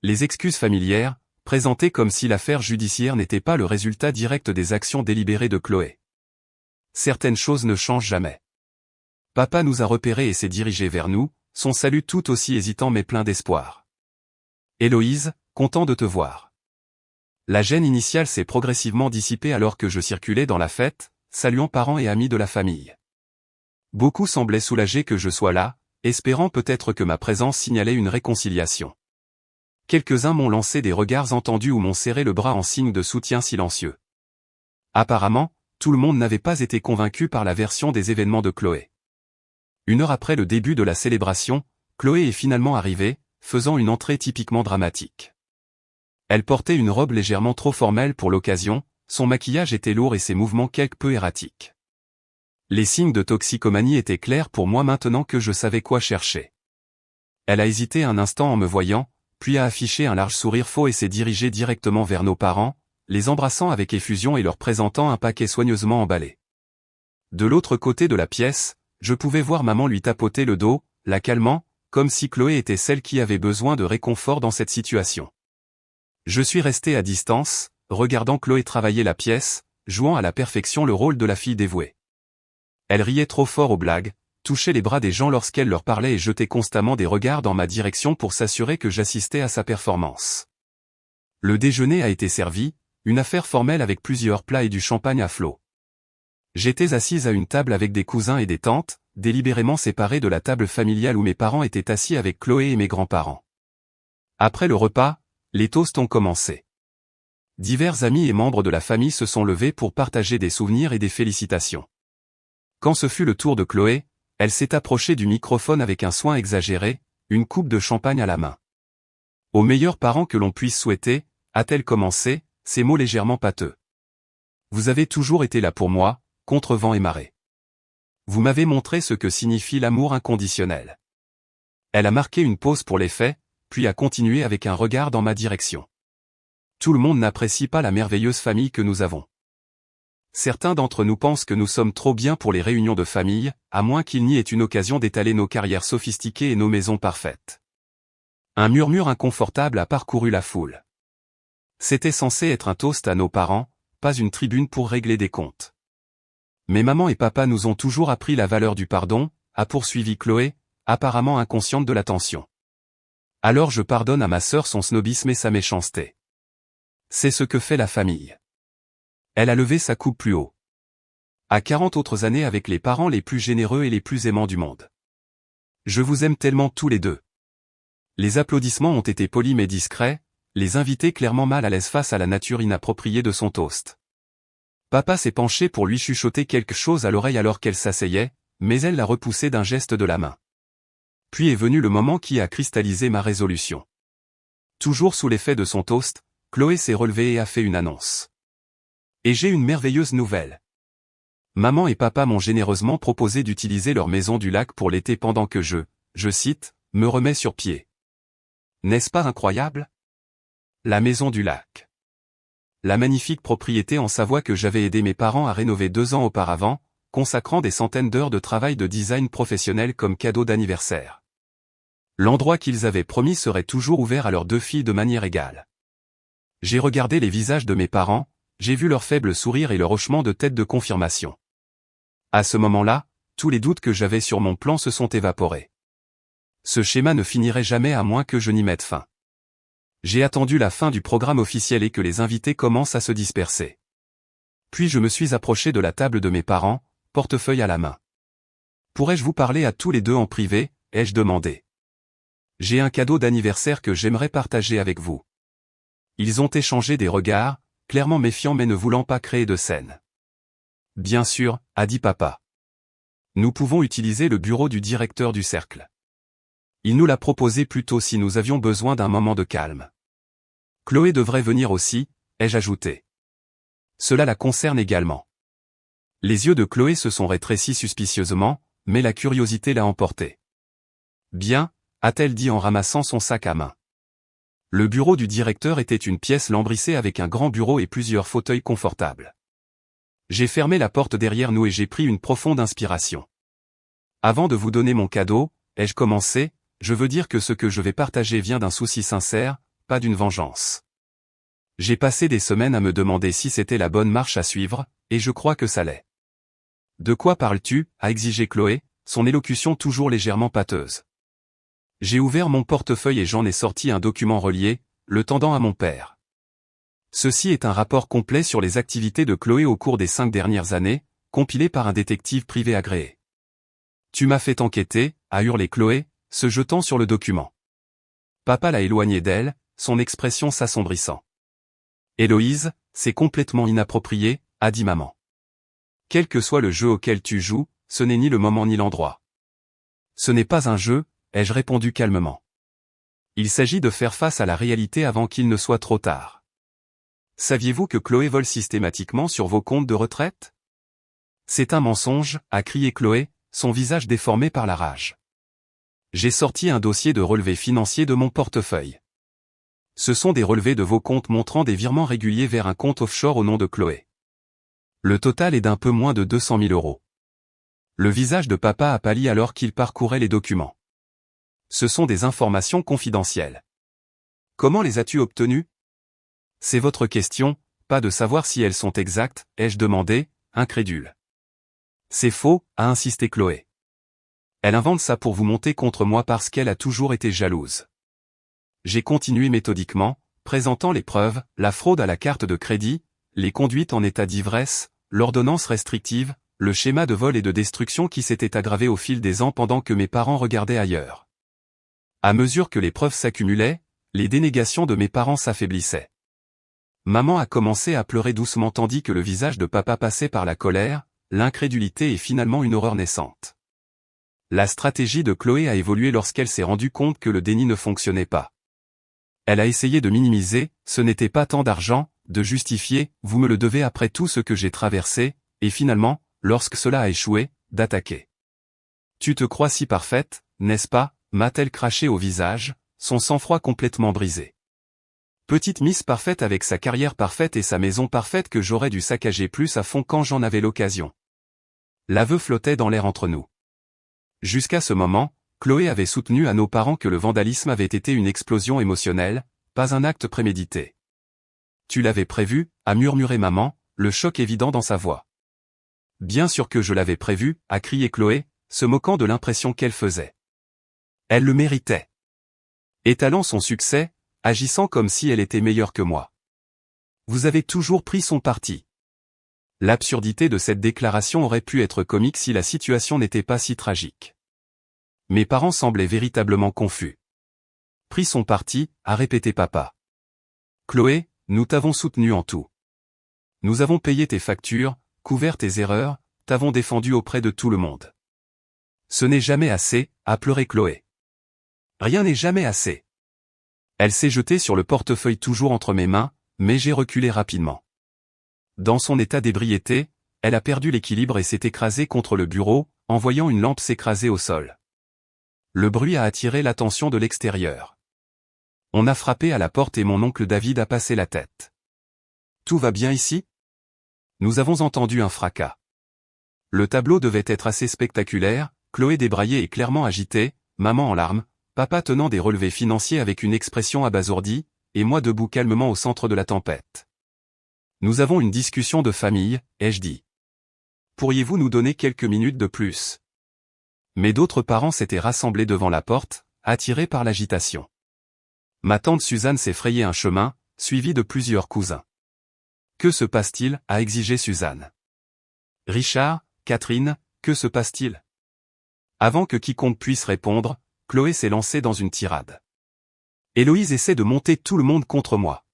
Les excuses familières, présentées comme si l'affaire judiciaire n'était pas le résultat direct des actions délibérées de Chloé. Certaines choses ne changent jamais. Papa nous a repérés et s'est dirigé vers nous, son salut tout aussi hésitant mais plein d'espoir. Héloïse, content de te voir. La gêne initiale s'est progressivement dissipée alors que je circulais dans la fête, saluant parents et amis de la famille. Beaucoup semblaient soulagés que je sois là, espérant peut-être que ma présence signalait une réconciliation. Quelques-uns m'ont lancé des regards entendus ou m'ont serré le bras en signe de soutien silencieux. Apparemment, tout le monde n'avait pas été convaincu par la version des événements de Chloé. 1 heure après le début de la célébration, Chloé est finalement arrivée, faisant une entrée typiquement dramatique. Elle portait une robe légèrement trop formelle pour l'occasion, son maquillage était lourd et ses mouvements quelque peu erratiques. Les signes de toxicomanie étaient clairs pour moi maintenant que je savais quoi chercher. Elle a hésité un instant en me voyant, puis a affiché un large sourire faux et s'est dirigée directement vers nos parents, les embrassant avec effusion et leur présentant un paquet soigneusement emballé. De l'autre côté de la pièce, je pouvais voir maman lui tapoter le dos, la calmant, comme si Chloé était celle qui avait besoin de réconfort dans cette situation. Je suis resté à distance, regardant Chloé travailler la pièce, jouant à la perfection le rôle de la fille dévouée. Elle riait trop fort aux blagues, touchait les bras des gens lorsqu'elle leur parlait et jetait constamment des regards dans ma direction pour s'assurer que j'assistais à sa performance. Le déjeuner a été servi, une affaire formelle avec plusieurs plats et du champagne à flot. J'étais assise à une table avec des cousins et des tantes, délibérément séparés de la table familiale où mes parents étaient assis avec Chloé et mes grands-parents. Après le repas, les toasts ont commencé. Divers amis et membres de la famille se sont levés pour partager des souvenirs et des félicitations. Quand ce fut le tour de Chloé, elle s'est approchée du microphone avec un soin exagéré, une coupe de champagne à la main. « Aux meilleurs parents que l'on puisse souhaiter », a-t-elle commencé, ces mots légèrement pâteux. « Vous avez toujours été là pour moi, contre vent et marée. Vous m'avez montré ce que signifie l'amour inconditionnel. » Elle a marqué une pause pour l'effet, puis a continué avec un regard dans ma direction. « Tout le monde n'apprécie pas la merveilleuse famille que nous avons. Certains d'entre nous pensent que nous sommes trop bien pour les réunions de famille, à moins qu'il n'y ait une occasion d'étaler nos carrières sophistiquées et nos maisons parfaites. » Un murmure inconfortable a parcouru la foule. C'était censé être un toast à nos parents, pas une tribune pour régler des comptes. Mais maman et papa nous ont toujours appris la valeur du pardon, a poursuivi Chloé, apparemment inconsciente de la tension. Alors je pardonne à ma sœur son snobisme et sa méchanceté. C'est ce que fait la famille. Elle a levé sa coupe plus haut. À 40 autres années avec les parents les plus généreux et les plus aimants du monde. Je vous aime tellement tous les deux. Les applaudissements ont été polis mais discrets, les invités clairement mal à l'aise face à la nature inappropriée de son toast. Papa s'est penché pour lui chuchoter quelque chose à l'oreille alors qu'elle s'asseyait, mais elle l'a repoussé d'un geste de la main. Puis est venu le moment qui a cristallisé ma résolution. Toujours sous l'effet de son toast, Chloé s'est relevée et a fait une annonce. Et j'ai une merveilleuse nouvelle. Maman et papa m'ont généreusement proposé d'utiliser leur maison du lac pour l'été pendant que je cite, me remets sur pied. N'est-ce pas incroyable? La maison du lac. La magnifique propriété en Savoie que j'avais aidé mes parents à rénover 2 ans auparavant, consacrant des centaines d'heures de travail de design professionnel comme cadeau d'anniversaire. L'endroit qu'ils avaient promis serait toujours ouvert à leurs 2 filles de manière égale. J'ai regardé les visages de mes parents, j'ai vu leur faible sourire et leur hochement de tête de confirmation. À ce moment-là, tous les doutes que j'avais sur mon plan se sont évaporés. Ce schéma ne finirait jamais à moins que je n'y mette fin. J'ai attendu la fin du programme officiel et que les invités commencent à se disperser. Puis je me suis approché de la table de mes parents, portefeuille à la main. « Pourrais-je vous parler à tous les deux en privé ?» ai-je demandé. « J'ai un cadeau d'anniversaire que j'aimerais partager avec vous. » Ils ont échangé des regards, clairement méfiants mais ne voulant pas créer de scène. « Bien sûr, » a dit papa. « Nous pouvons utiliser le bureau du directeur du cercle. Il nous l'a proposé plus tôt si nous avions besoin d'un moment de calme. Chloé devrait venir aussi, ai-je ajouté. Cela la concerne également. » Les yeux de Chloé se sont rétrécis suspicieusement, mais la curiosité l'a emporté. « Bien, » a-t-elle dit en ramassant son sac à main. Le bureau du directeur était une pièce lambrissée avec un grand bureau et plusieurs fauteuils confortables. J'ai fermé la porte derrière nous et j'ai pris une profonde inspiration. « Avant de vous donner mon cadeau, ai-je commencé, je veux dire que ce que je vais partager vient d'un souci sincère, pas d'une vengeance. J'ai passé des semaines à me demander si c'était la bonne marche à suivre, et je crois que ça l'est. » « De quoi parles-tu » a exigé Chloé, son élocution toujours légèrement pâteuse. J'ai ouvert mon portefeuille et j'en ai sorti un document relié, le tendant à mon père. Ceci est un rapport complet sur les activités de Chloé au cours des 5 dernières années, compilé par un détective privé agréé. « Tu m'as fait enquêter » a hurlé Chloé, se jetant sur le document. Papa l'a éloigné d'elle, son expression s'assombrissant. « Héloïse, c'est complètement inapproprié » a dit maman. « Quel que soit le jeu auquel tu joues, ce n'est ni le moment ni l'endroit. »« Ce n'est pas un jeu » ai-je répondu calmement. « Il s'agit de faire face à la réalité avant qu'il ne soit trop tard. » « Saviez-vous que Chloé vole systématiquement sur vos comptes de retraite ? » « C'est un mensonge » a crié Chloé, son visage déformé par la rage. J'ai sorti un dossier de relevés financiers de mon portefeuille. Ce sont des relevés de vos comptes montrant des virements réguliers vers un compte offshore au nom de Chloé. Le total est d'un peu moins de 200 000 €. Le visage de papa a pâli alors qu'il parcourait les documents. Ce sont des informations confidentielles. Comment les as-tu obtenues ? C'est votre question, pas de savoir si elles sont exactes, ai-je demandé, incrédule. C'est faux, a insisté Chloé. Elle invente ça pour vous monter contre moi parce qu'elle a toujours été jalouse. J'ai continué méthodiquement, présentant les preuves, la fraude à la carte de crédit, les conduites en état d'ivresse, l'ordonnance restrictive, le schéma de vol et de destruction qui s'était aggravé au fil des ans pendant que mes parents regardaient ailleurs. À mesure que les preuves s'accumulaient, les dénégations de mes parents s'affaiblissaient. Maman a commencé à pleurer doucement tandis que le visage de papa passait par la colère, l'incrédulité et finalement une horreur naissante. La stratégie de Chloé a évolué lorsqu'elle s'est rendue compte que le déni ne fonctionnait pas. Elle a essayé de minimiser, ce n'était pas tant d'argent, de justifier, vous me le devez après tout ce que j'ai traversé, et finalement, lorsque cela a échoué, d'attaquer. Tu te crois si parfaite, n'est-ce pas, m'a-t-elle craché au visage, son sang-froid complètement brisé. Petite Miss parfaite avec sa carrière parfaite et sa maison parfaite que j'aurais dû saccager plus à fond quand j'en avais l'occasion. L'aveu flottait dans l'air entre nous. Jusqu'à ce moment, Chloé avait soutenu à nos parents que le vandalisme avait été une explosion émotionnelle, pas un acte prémédité. Tu l'avais prévu, a murmuré maman, le choc évident dans sa voix. Bien sûr que je l'avais prévu, a crié Chloé, se moquant de l'impression qu'elle faisait. Elle le méritait. Étalant son succès, agissant comme si elle était meilleure que moi. Vous avez toujours pris son parti. L'absurdité de cette déclaration aurait pu être comique si la situation n'était pas si tragique. Mes parents semblaient véritablement confus. Pris son parti, a répété papa. Chloé, nous t'avons soutenu en tout. Nous avons payé tes factures, couvert tes erreurs, t'avons défendu auprès de tout le monde. Ce n'est jamais assez, a pleuré Chloé. Rien n'est jamais assez. Elle s'est jetée sur le portefeuille toujours entre mes mains, mais j'ai reculé rapidement. Dans son état d'ébriété, elle a perdu l'équilibre et s'est écrasée contre le bureau, en voyant une lampe s'écraser au sol. Le bruit a attiré l'attention de l'extérieur. On a frappé à la porte et mon oncle David a passé la tête. Tout va bien ici ? Nous avons entendu un fracas. Le tableau devait être assez spectaculaire, Chloé débraillée et clairement agitée, maman en larmes, papa tenant des relevés financiers avec une expression abasourdie, et moi debout calmement au centre de la tempête. Nous avons une discussion de famille, ai-je dit. Pourriez-vous nous donner quelques minutes de plus? Mais d'autres parents s'étaient rassemblés devant la porte, attirés par l'agitation. Ma tante Suzanne s'est frayé un chemin, suivie de plusieurs cousins. Que se passe-t-il? A exigé Suzanne. Richard, Catherine, que se passe-t-il? Avant que quiconque puisse répondre, Chloé s'est lancée dans une tirade. Héloïse essaie de monter tout le monde contre moi.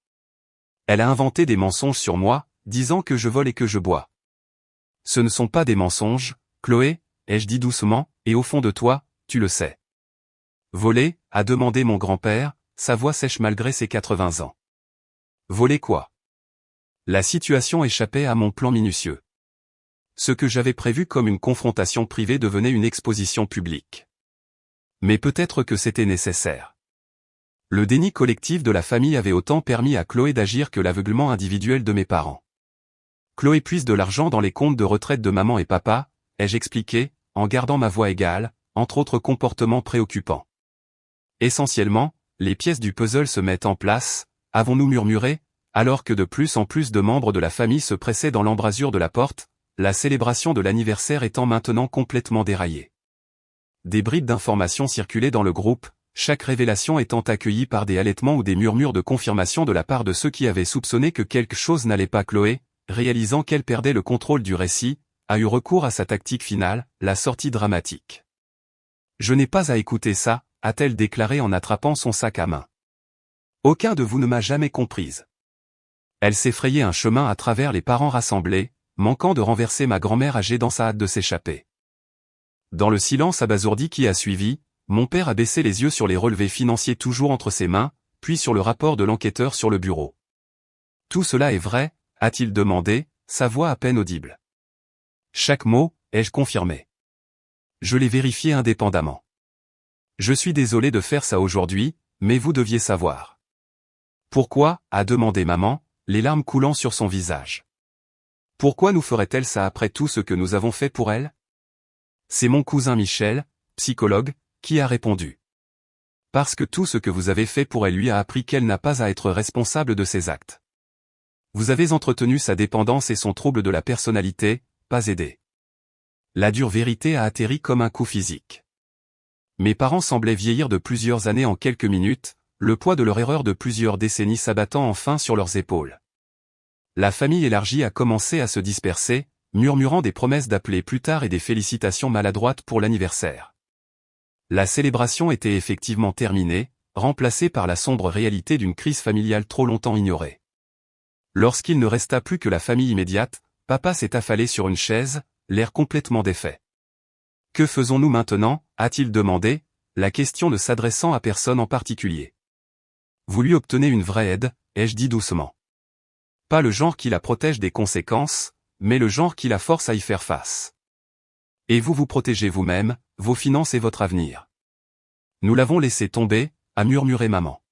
Elle a inventé des mensonges sur moi, disant que je vole et que je bois. Ce ne sont pas des mensonges, Chloé, ai-je dit doucement, et au fond de toi, tu le sais. Voler, a demandé mon grand-père, sa voix sèche malgré ses 80 ans. Voler quoi? La situation échappait à mon plan minutieux. Ce que j'avais prévu comme une confrontation privée devenait une exposition publique. Mais peut-être que c'était nécessaire. Le déni collectif de la famille avait autant permis à Chloé d'agir que l'aveuglement individuel de mes parents. Chloé puise de l'argent dans les comptes de retraite de maman et papa, ai-je expliqué, en gardant ma voix égale, entre autres comportements préoccupants. Essentiellement, les pièces du puzzle se mettent en place, avons-nous murmuré, alors que de plus en plus de membres de la famille se pressaient dans l'embrasure de la porte, la célébration de l'anniversaire étant maintenant complètement déraillée. Des bribes d'informations circulaient dans le groupe, chaque révélation étant accueillie par des halètements ou des murmures de confirmation de la part de ceux qui avaient soupçonné que quelque chose n'allait pas. Chloé, réalisant qu'elle perdait le contrôle du récit, a eu recours à sa tactique finale, la sortie dramatique. Je n'ai pas à écouter ça, a-t-elle déclaré en attrapant son sac à main. Aucun de vous ne m'a jamais comprise. Elle s'est frayé un chemin à travers les parents rassemblés, manquant de renverser ma grand-mère âgée dans sa hâte de s'échapper. Dans le silence abasourdi qui a suivi, mon père a baissé les yeux sur les relevés financiers toujours entre ses mains, puis sur le rapport de l'enquêteur sur le bureau. Tout cela est vrai, a-t-il demandé, sa voix à peine audible. Chaque mot, ai-je confirmé. Je l'ai vérifié indépendamment. Je suis désolé de faire ça aujourd'hui, mais vous deviez savoir. Pourquoi, a demandé maman, les larmes coulant sur son visage. Pourquoi nous ferait-elle ça après tout ce que nous avons fait pour elle? C'est mon cousin Michel, psychologue, qui a répondu. Parce que tout ce que vous avez fait pour elle lui a appris qu'elle n'a pas à être responsable de ses actes. Vous avez entretenu sa dépendance et son trouble de la personnalité, pas aidé. La dure vérité a atterri comme un coup physique. Mes parents semblaient vieillir de plusieurs années en quelques minutes, le poids de leur erreur de plusieurs décennies s'abattant enfin sur leurs épaules. La famille élargie a commencé à se disperser, murmurant des promesses d'appeler plus tard et des félicitations maladroites pour l'anniversaire. La célébration était effectivement terminée, remplacée par la sombre réalité d'une crise familiale trop longtemps ignorée. Lorsqu'il ne resta plus que la famille immédiate, papa s'est affalé sur une chaise, l'air complètement défait. Que faisons-nous maintenant, a-t-il demandé, la question ne s'adressant à personne en particulier. Vous lui obtenez une vraie aide, ai-je dit doucement. Pas le genre qui la protège des conséquences, mais le genre qui la force à y faire face. Et vous vous protégez vous-même, vos finances et votre avenir. Nous l'avons laissé tomber, a murmuré maman.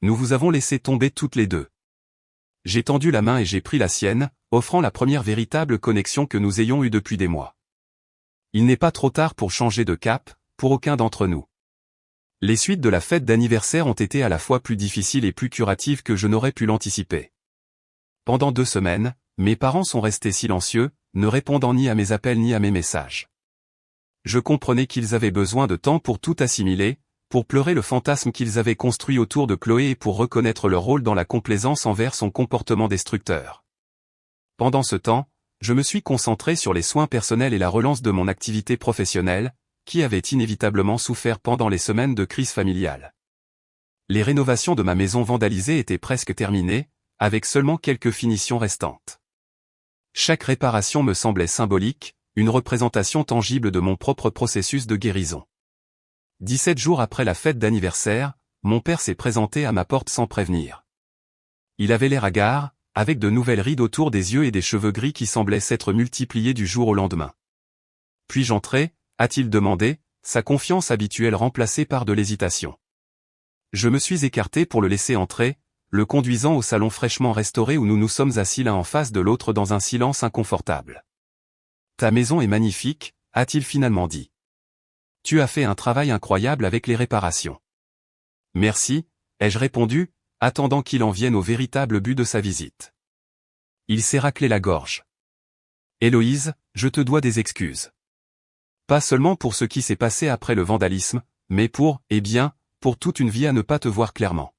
Nous vous avons laissé tomber toutes les deux. J'ai tendu la main et j'ai pris la sienne, offrant la première véritable connexion que nous ayons eue depuis des mois. Il n'est pas trop tard pour changer de cap, pour aucun d'entre nous. Les suites de la fête d'anniversaire ont été à la fois plus difficiles et plus curatives que je n'aurais pu l'anticiper. Pendant 2 semaines, mes parents sont restés silencieux, ne répondant ni à mes appels ni à mes messages. Je comprenais qu'ils avaient besoin de temps pour tout assimiler, pour pleurer le fantasme qu'ils avaient construit autour de Chloé et pour reconnaître leur rôle dans la complaisance envers son comportement destructeur. Pendant ce temps, je me suis concentré sur les soins personnels et la relance de mon activité professionnelle, qui avait inévitablement souffert pendant les semaines de crise familiale. Les rénovations de ma maison vandalisée étaient presque terminées, avec seulement quelques finitions restantes. Chaque réparation me semblait symbolique, une représentation tangible de mon propre processus de guérison. 17 jours après la fête d'anniversaire, mon père s'est présenté à ma porte sans prévenir. Il avait l'air hagard, avec de nouvelles rides autour des yeux et des cheveux gris qui semblaient s'être multipliés du jour au lendemain. Puis-je entrer, a-t-il demandé, sa confiance habituelle remplacée par de l'hésitation. Je me suis écarté pour le laisser entrer, le conduisant au salon fraîchement restauré où nous nous sommes assis l'un en face de l'autre dans un silence inconfortable. Ta maison est magnifique, a-t-il finalement dit. Tu as fait un travail incroyable avec les réparations. Merci, ai-je répondu, attendant qu'il en vienne au véritable but de sa visite. Il s'est raclé la gorge. Héloïse, je te dois des excuses. Pas seulement pour ce qui s'est passé après le vandalisme, mais pour toute une vie à ne pas te voir clairement.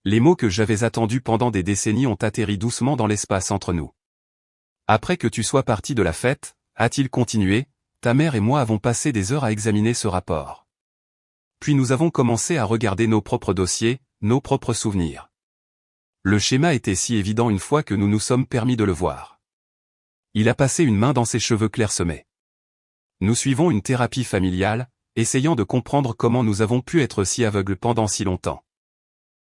Les mots que j'avais attendus pendant des décennies ont atterri doucement dans l'espace entre nous. Après que tu sois parti de la fête, a-t-il continué, ta mère et moi avons passé des heures à examiner ce rapport. Puis nous avons commencé à regarder nos propres dossiers, nos propres souvenirs. Le schéma était si évident une fois que nous nous sommes permis de le voir. Il a passé une main dans ses cheveux clairsemés. Nous suivons une thérapie familiale, essayant de comprendre comment nous avons pu être si aveugles pendant si longtemps.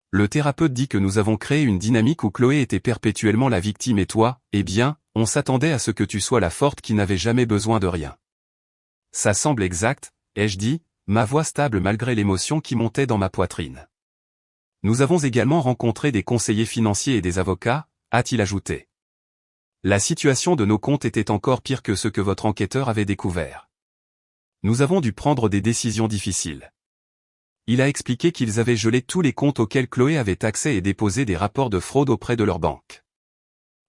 Le thérapeute dit que nous avons créé une dynamique où Chloé était perpétuellement la victime et toi, on s'attendait à ce que tu sois la forte qui n'avait jamais besoin de rien. Ça semble exact, ai-je dit, ma voix stable malgré l'émotion qui montait dans ma poitrine. Nous avons également rencontré des conseillers financiers et des avocats, a-t-il ajouté. La situation de nos comptes était encore pire que ce que votre enquêteur avait découvert. Nous avons dû prendre des décisions difficiles. Il a expliqué qu'ils avaient gelé tous les comptes auxquels Chloé avait accès et déposé des rapports de fraude auprès de leur banque.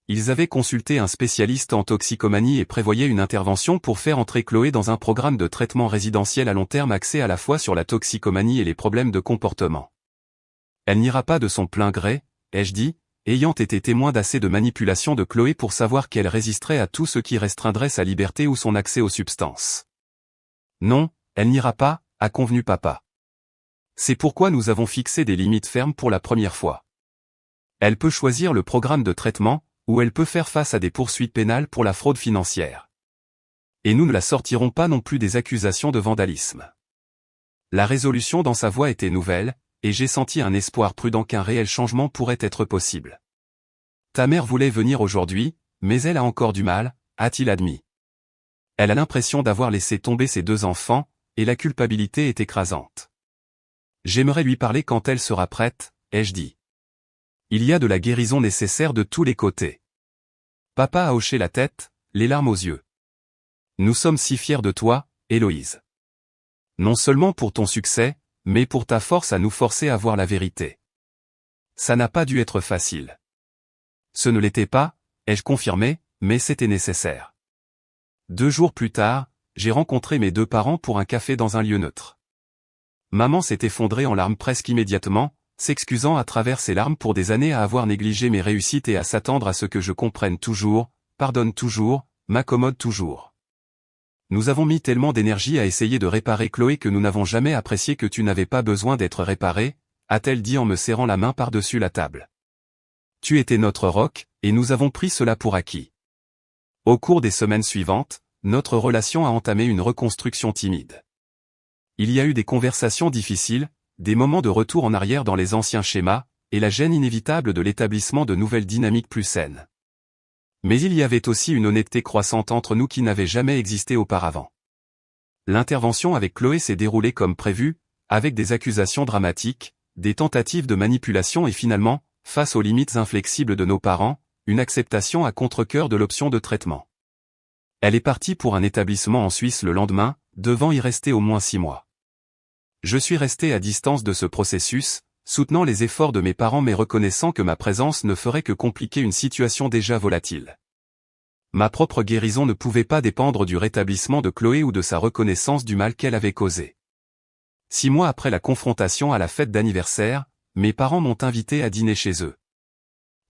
Ils avaient consulté un spécialiste en toxicomanie et prévoyaient une intervention pour faire entrer Chloé dans un programme de traitement résidentiel à long terme axé à la fois sur la toxicomanie et les problèmes de comportement. Elle n'ira pas de son plein gré, ai-je dit, ayant été témoin d'assez de manipulations de Chloé pour savoir qu'elle résisterait à tout ce qui restreindrait sa liberté ou son accès aux substances. Non, elle n'ira pas, a convenu papa. C'est pourquoi nous avons fixé des limites fermes pour la première fois. Elle peut choisir le programme de traitement, ou elle peut faire face à des poursuites pénales pour la fraude financière. Et nous ne la sortirons pas non plus des accusations de vandalisme. La résolution dans sa voix était nouvelle, et j'ai senti un espoir prudent qu'un réel changement pourrait être possible. Ta mère voulait venir aujourd'hui, mais elle a encore du mal, a-t-il admis. Elle a l'impression d'avoir laissé tomber ses 2 enfants, et la culpabilité est écrasante. J'aimerais lui parler quand elle sera prête, ai-je dit. Il y a de la guérison nécessaire de tous les côtés. Papa a hoché la tête, les larmes aux yeux. Nous sommes si fiers de toi, Héloïse. Non seulement pour ton succès, mais pour ta force à nous forcer à voir la vérité. Ça n'a pas dû être facile. Ce ne l'était pas, ai-je confirmé, mais c'était nécessaire. 2 jours plus tard, j'ai rencontré mes 2 parents pour un café dans un lieu neutre. Maman s'est effondrée en larmes presque immédiatement, s'excusant à travers ses larmes pour des années à avoir négligé mes réussites et à s'attendre à ce que je comprenne toujours, pardonne toujours, m'accommode toujours. Nous avons mis tellement d'énergie à essayer de réparer Chloé que nous n'avons jamais apprécié que tu n'avais pas besoin d'être réparée, a-t-elle dit en me serrant la main par-dessus la table. Tu étais notre roc, et nous avons pris cela pour acquis. Au cours des semaines suivantes, notre relation a entamé une reconstruction timide. Il y a eu des conversations difficiles, des moments de retour en arrière dans les anciens schémas, et la gêne inévitable de l'établissement de nouvelles dynamiques plus saines. Mais il y avait aussi une honnêteté croissante entre nous qui n'avait jamais existé auparavant. L'intervention avec Chloé s'est déroulée comme prévu, avec des accusations dramatiques, des tentatives de manipulation et finalement, face aux limites inflexibles de nos parents, une acceptation à contre-cœur de l'option de traitement. Elle est partie pour un établissement en Suisse le lendemain, devant y rester au moins 6 mois. Je suis resté à distance de ce processus, soutenant les efforts de mes parents mais reconnaissant que ma présence ne ferait que compliquer une situation déjà volatile. Ma propre guérison ne pouvait pas dépendre du rétablissement de Chloé ou de sa reconnaissance du mal qu'elle avait causé. 6 mois après la confrontation à la fête d'anniversaire, mes parents m'ont invité à dîner chez eux.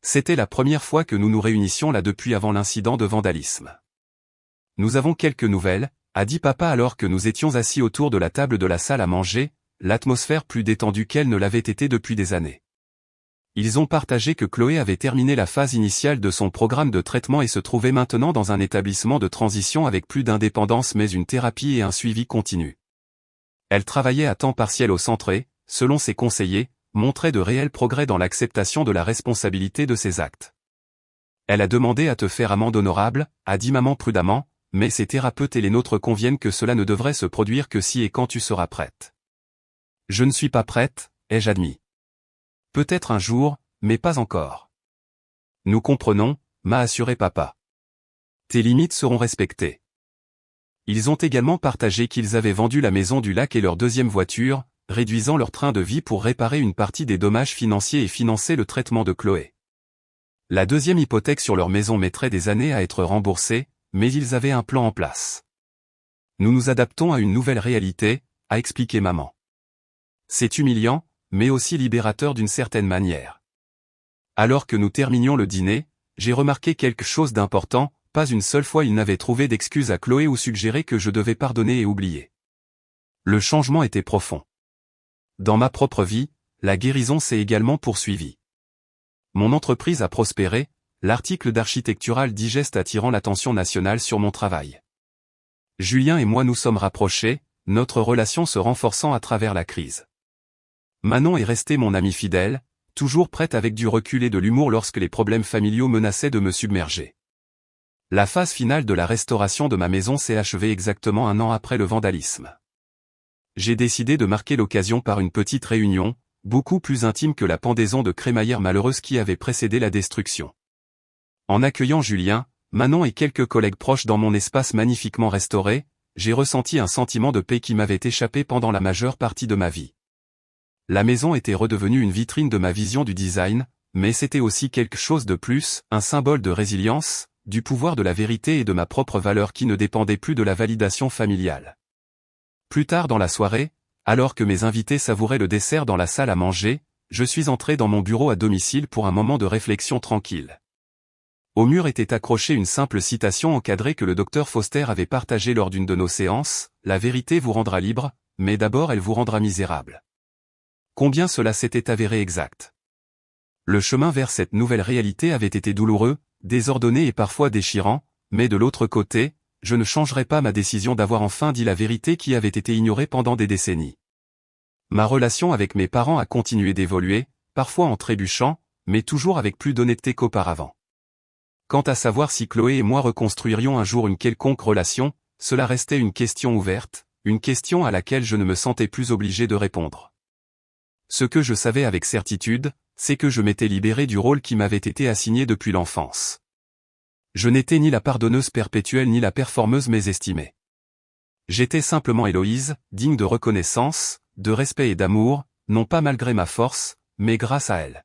C'était la première fois que nous nous réunissions là depuis avant l'incident de vandalisme. Nous avons quelques nouvelles, a dit papa alors que nous étions assis autour de la table de la salle à manger, l'atmosphère plus détendue qu'elle ne l'avait été depuis des années. Ils ont partagé que Chloé avait terminé la phase initiale de son programme de traitement et se trouvait maintenant dans un établissement de transition avec plus d'indépendance mais une thérapie et un suivi continu. Elle travaillait à temps partiel au centre et, selon ses conseillers, montrait de réels progrès dans l'acceptation de la responsabilité de ses actes. Elle a demandé à te faire amende honorable, a dit maman prudemment, mais ses thérapeutes et les nôtres conviennent que cela ne devrait se produire que si et quand tu seras prête. Je ne suis pas prête, ai-je admis. Peut-être un jour, mais pas encore. Nous comprenons, m'a assuré papa. Tes limites seront respectées. Ils ont également partagé qu'ils avaient vendu la maison du lac et leur 2e voiture, réduisant leur train de vie pour réparer une partie des dommages financiers et financer le traitement de Chloé. La deuxième hypothèque sur leur maison mettrait des années à être remboursée, mais ils avaient un plan en place. Nous nous adaptons à une nouvelle réalité, a expliqué maman. C'est humiliant, mais aussi libérateur d'une certaine manière. Alors que nous terminions le dîner, j'ai remarqué quelque chose d'important, pas une seule fois il n'avait trouvé d'excuse à Chloé ou suggéré que je devais pardonner et oublier. Le changement était profond. Dans ma propre vie, la guérison s'est également poursuivie. Mon entreprise a prospéré, l'article d'Architectural Digest attirant l'attention nationale sur mon travail. Julien et moi nous sommes rapprochés, notre relation se renforçant à travers la crise. Manon est restée mon amie fidèle, toujours prête avec du recul et de l'humour lorsque les problèmes familiaux menaçaient de me submerger. La phase finale de la restauration de ma maison s'est achevée exactement 1 an après le vandalisme. J'ai décidé de marquer l'occasion par une petite réunion, beaucoup plus intime que la pendaison de crémaillère malheureuse qui avait précédé la destruction. En accueillant Julien, Manon et quelques collègues proches dans mon espace magnifiquement restauré, j'ai ressenti un sentiment de paix qui m'avait échappé pendant la majeure partie de ma vie. La maison était redevenue une vitrine de ma vision du design, mais c'était aussi quelque chose de plus, un symbole de résilience, du pouvoir de la vérité et de ma propre valeur qui ne dépendait plus de la validation familiale. Plus tard dans la soirée, alors que mes invités savouraient le dessert dans la salle à manger, je suis entré dans mon bureau à domicile pour un moment de réflexion tranquille. Au mur était accrochée une simple citation encadrée que le docteur Foster avait partagée lors d'une de nos séances, « La vérité vous rendra libre, mais d'abord elle vous rendra misérable ». Combien cela s'était avéré exact. Le chemin vers cette nouvelle réalité avait été douloureux, désordonné et parfois déchirant, mais de l'autre côté, je ne changerai pas ma décision d'avoir enfin dit la vérité qui avait été ignorée pendant des décennies. Ma relation avec mes parents a continué d'évoluer, parfois en trébuchant, mais toujours avec plus d'honnêteté qu'auparavant. Quant à savoir si Chloé et moi reconstruirions un jour une quelconque relation, cela restait une question ouverte, une question à laquelle je ne me sentais plus obligé de répondre. Ce que je savais avec certitude, c'est que je m'étais libéré du rôle qui m'avait été assigné depuis l'enfance. Je n'étais ni la pardonneuse perpétuelle ni la performeuse mésestimée. J'étais simplement Héloïse, digne de reconnaissance, de respect et d'amour, non pas malgré ma force, mais grâce à elle.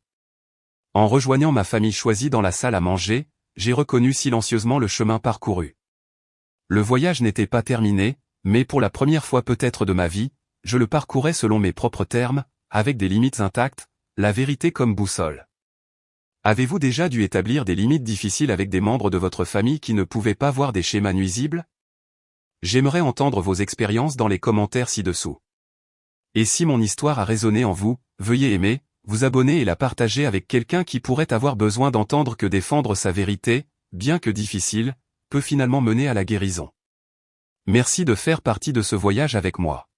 En rejoignant ma famille choisie dans la salle à manger, j'ai reconnu silencieusement le chemin parcouru. Le voyage n'était pas terminé, mais pour la première fois peut-être de ma vie, je le parcourais selon mes propres termes, avec des limites intactes, la vérité comme boussole. Avez-vous déjà dû établir des limites difficiles avec des membres de votre famille qui ne pouvaient pas voir des schémas nuisibles? J'aimerais entendre vos expériences dans les commentaires ci-dessous. Et si mon histoire a résonné en vous, veuillez aimer, vous abonner et la partager avec quelqu'un qui pourrait avoir besoin d'entendre que défendre sa vérité, bien que difficile, peut finalement mener à la guérison. Merci de faire partie de ce voyage avec moi.